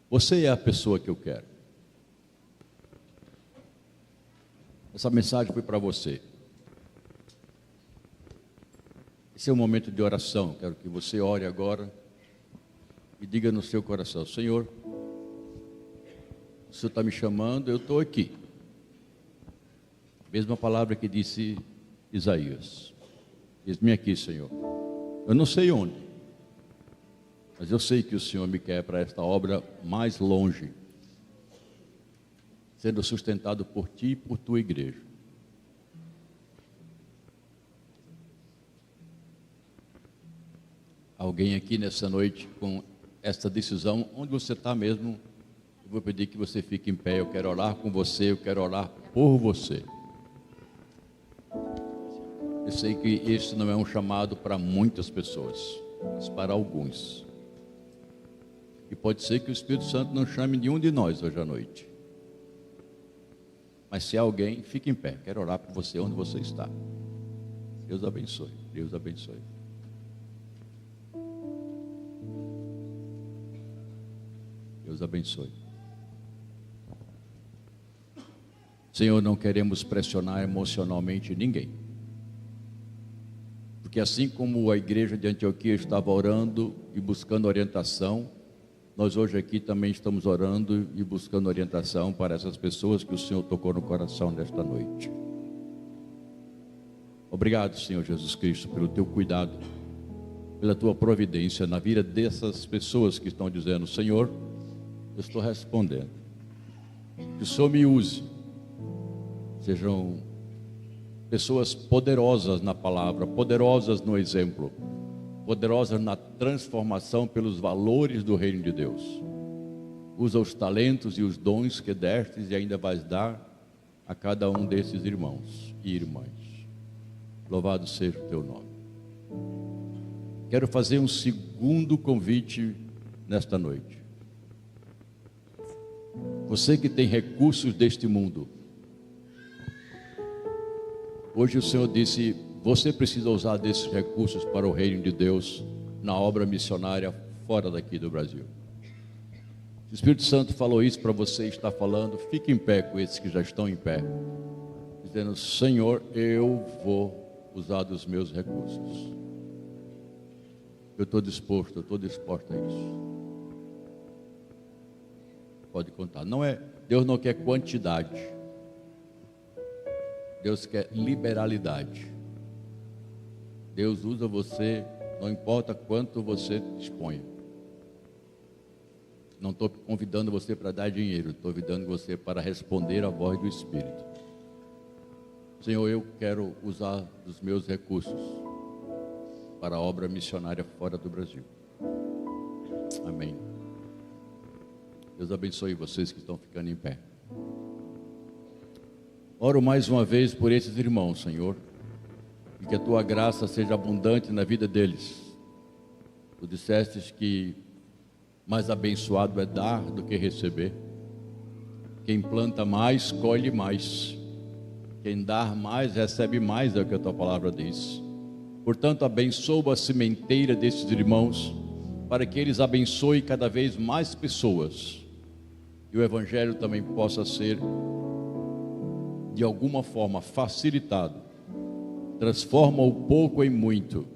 Speaker 1: você é a pessoa que eu quero. Essa mensagem foi para você. Esse é um momento de oração. Quero que você ore agora e diga no seu coração: Senhor, o Senhor está me chamando, eu estou aqui. Mesma palavra que disse Isaías: eis-me aqui, Senhor. Eu não sei onde, mas eu sei que o Senhor me quer para esta obra mais longe, sendo sustentado por Ti e por Tua igreja. Alguém aqui nessa noite com esta decisão, onde você está mesmo, eu vou pedir que você fique em pé. Eu quero orar com você, eu quero orar por você. Eu sei que este não é um chamado para muitas pessoas, mas para alguns. E pode ser que o Espírito Santo não chame nenhum de nós hoje à noite. Mas se alguém, fique em pé. Quero orar por você onde você está. Deus abençoe. Deus abençoe. Deus abençoe. Senhor, não queremos pressionar emocionalmente ninguém. que assim como a igreja de Antioquia estava orando e buscando orientação, nós hoje aqui também estamos orando e buscando orientação para essas pessoas que o Senhor tocou no coração nesta noite. Obrigado, Senhor Jesus Cristo, pelo teu cuidado, pela tua providência na vida dessas pessoas que estão dizendo: Senhor, eu estou respondendo. Que o Senhor me use. Sejam pessoas poderosas na palavra, poderosas no exemplo, poderosas na transformação pelos valores do reino de Deus. Usa os talentos e os dons que destes e ainda vais dar a cada um desses irmãos e irmãs. Louvado seja o teu nome. Quero fazer um segundo convite nesta noite. Você que tem recursos deste mundo, hoje o Senhor disse: você precisa usar desses recursos para o reino de Deus, na obra missionária fora daqui do Brasil. Se o Espírito Santo falou isso para você, está falando, fique em pé com esses que já estão em pé, dizendo: Senhor, eu vou usar dos meus recursos. Eu estou disposto, eu estou disposto a isso. Pode contar. Deus não quer quantidade. Deus quer liberalidade. Deus usa você, não importa quanto você dispõe. Não estou convidando você para dar dinheiro, estou convidando você para responder à voz do Espírito. Senhor, eu quero usar dos meus recursos para a obra missionária fora do Brasil. Amém. Deus abençoe vocês que estão ficando em pé. Oro mais uma vez por esses irmãos, Senhor, e que a tua graça seja abundante na vida deles. Tu dissestes que mais abençoado é dar do que receber. Quem planta mais, colhe mais. Quem dá mais, recebe mais, é o que a tua palavra diz. Portanto, abençoa a sementeira desses irmãos, para que eles abençoem cada vez mais pessoas. E o Evangelho também possa ser, de alguma forma, facilitado. Transforma o pouco em muito,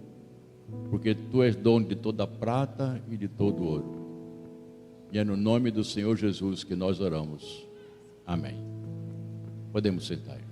Speaker 1: porque tu és dono de toda a prata e de todo o ouro. E é no nome do Senhor Jesus que nós oramos. Amém. Podemos sentar.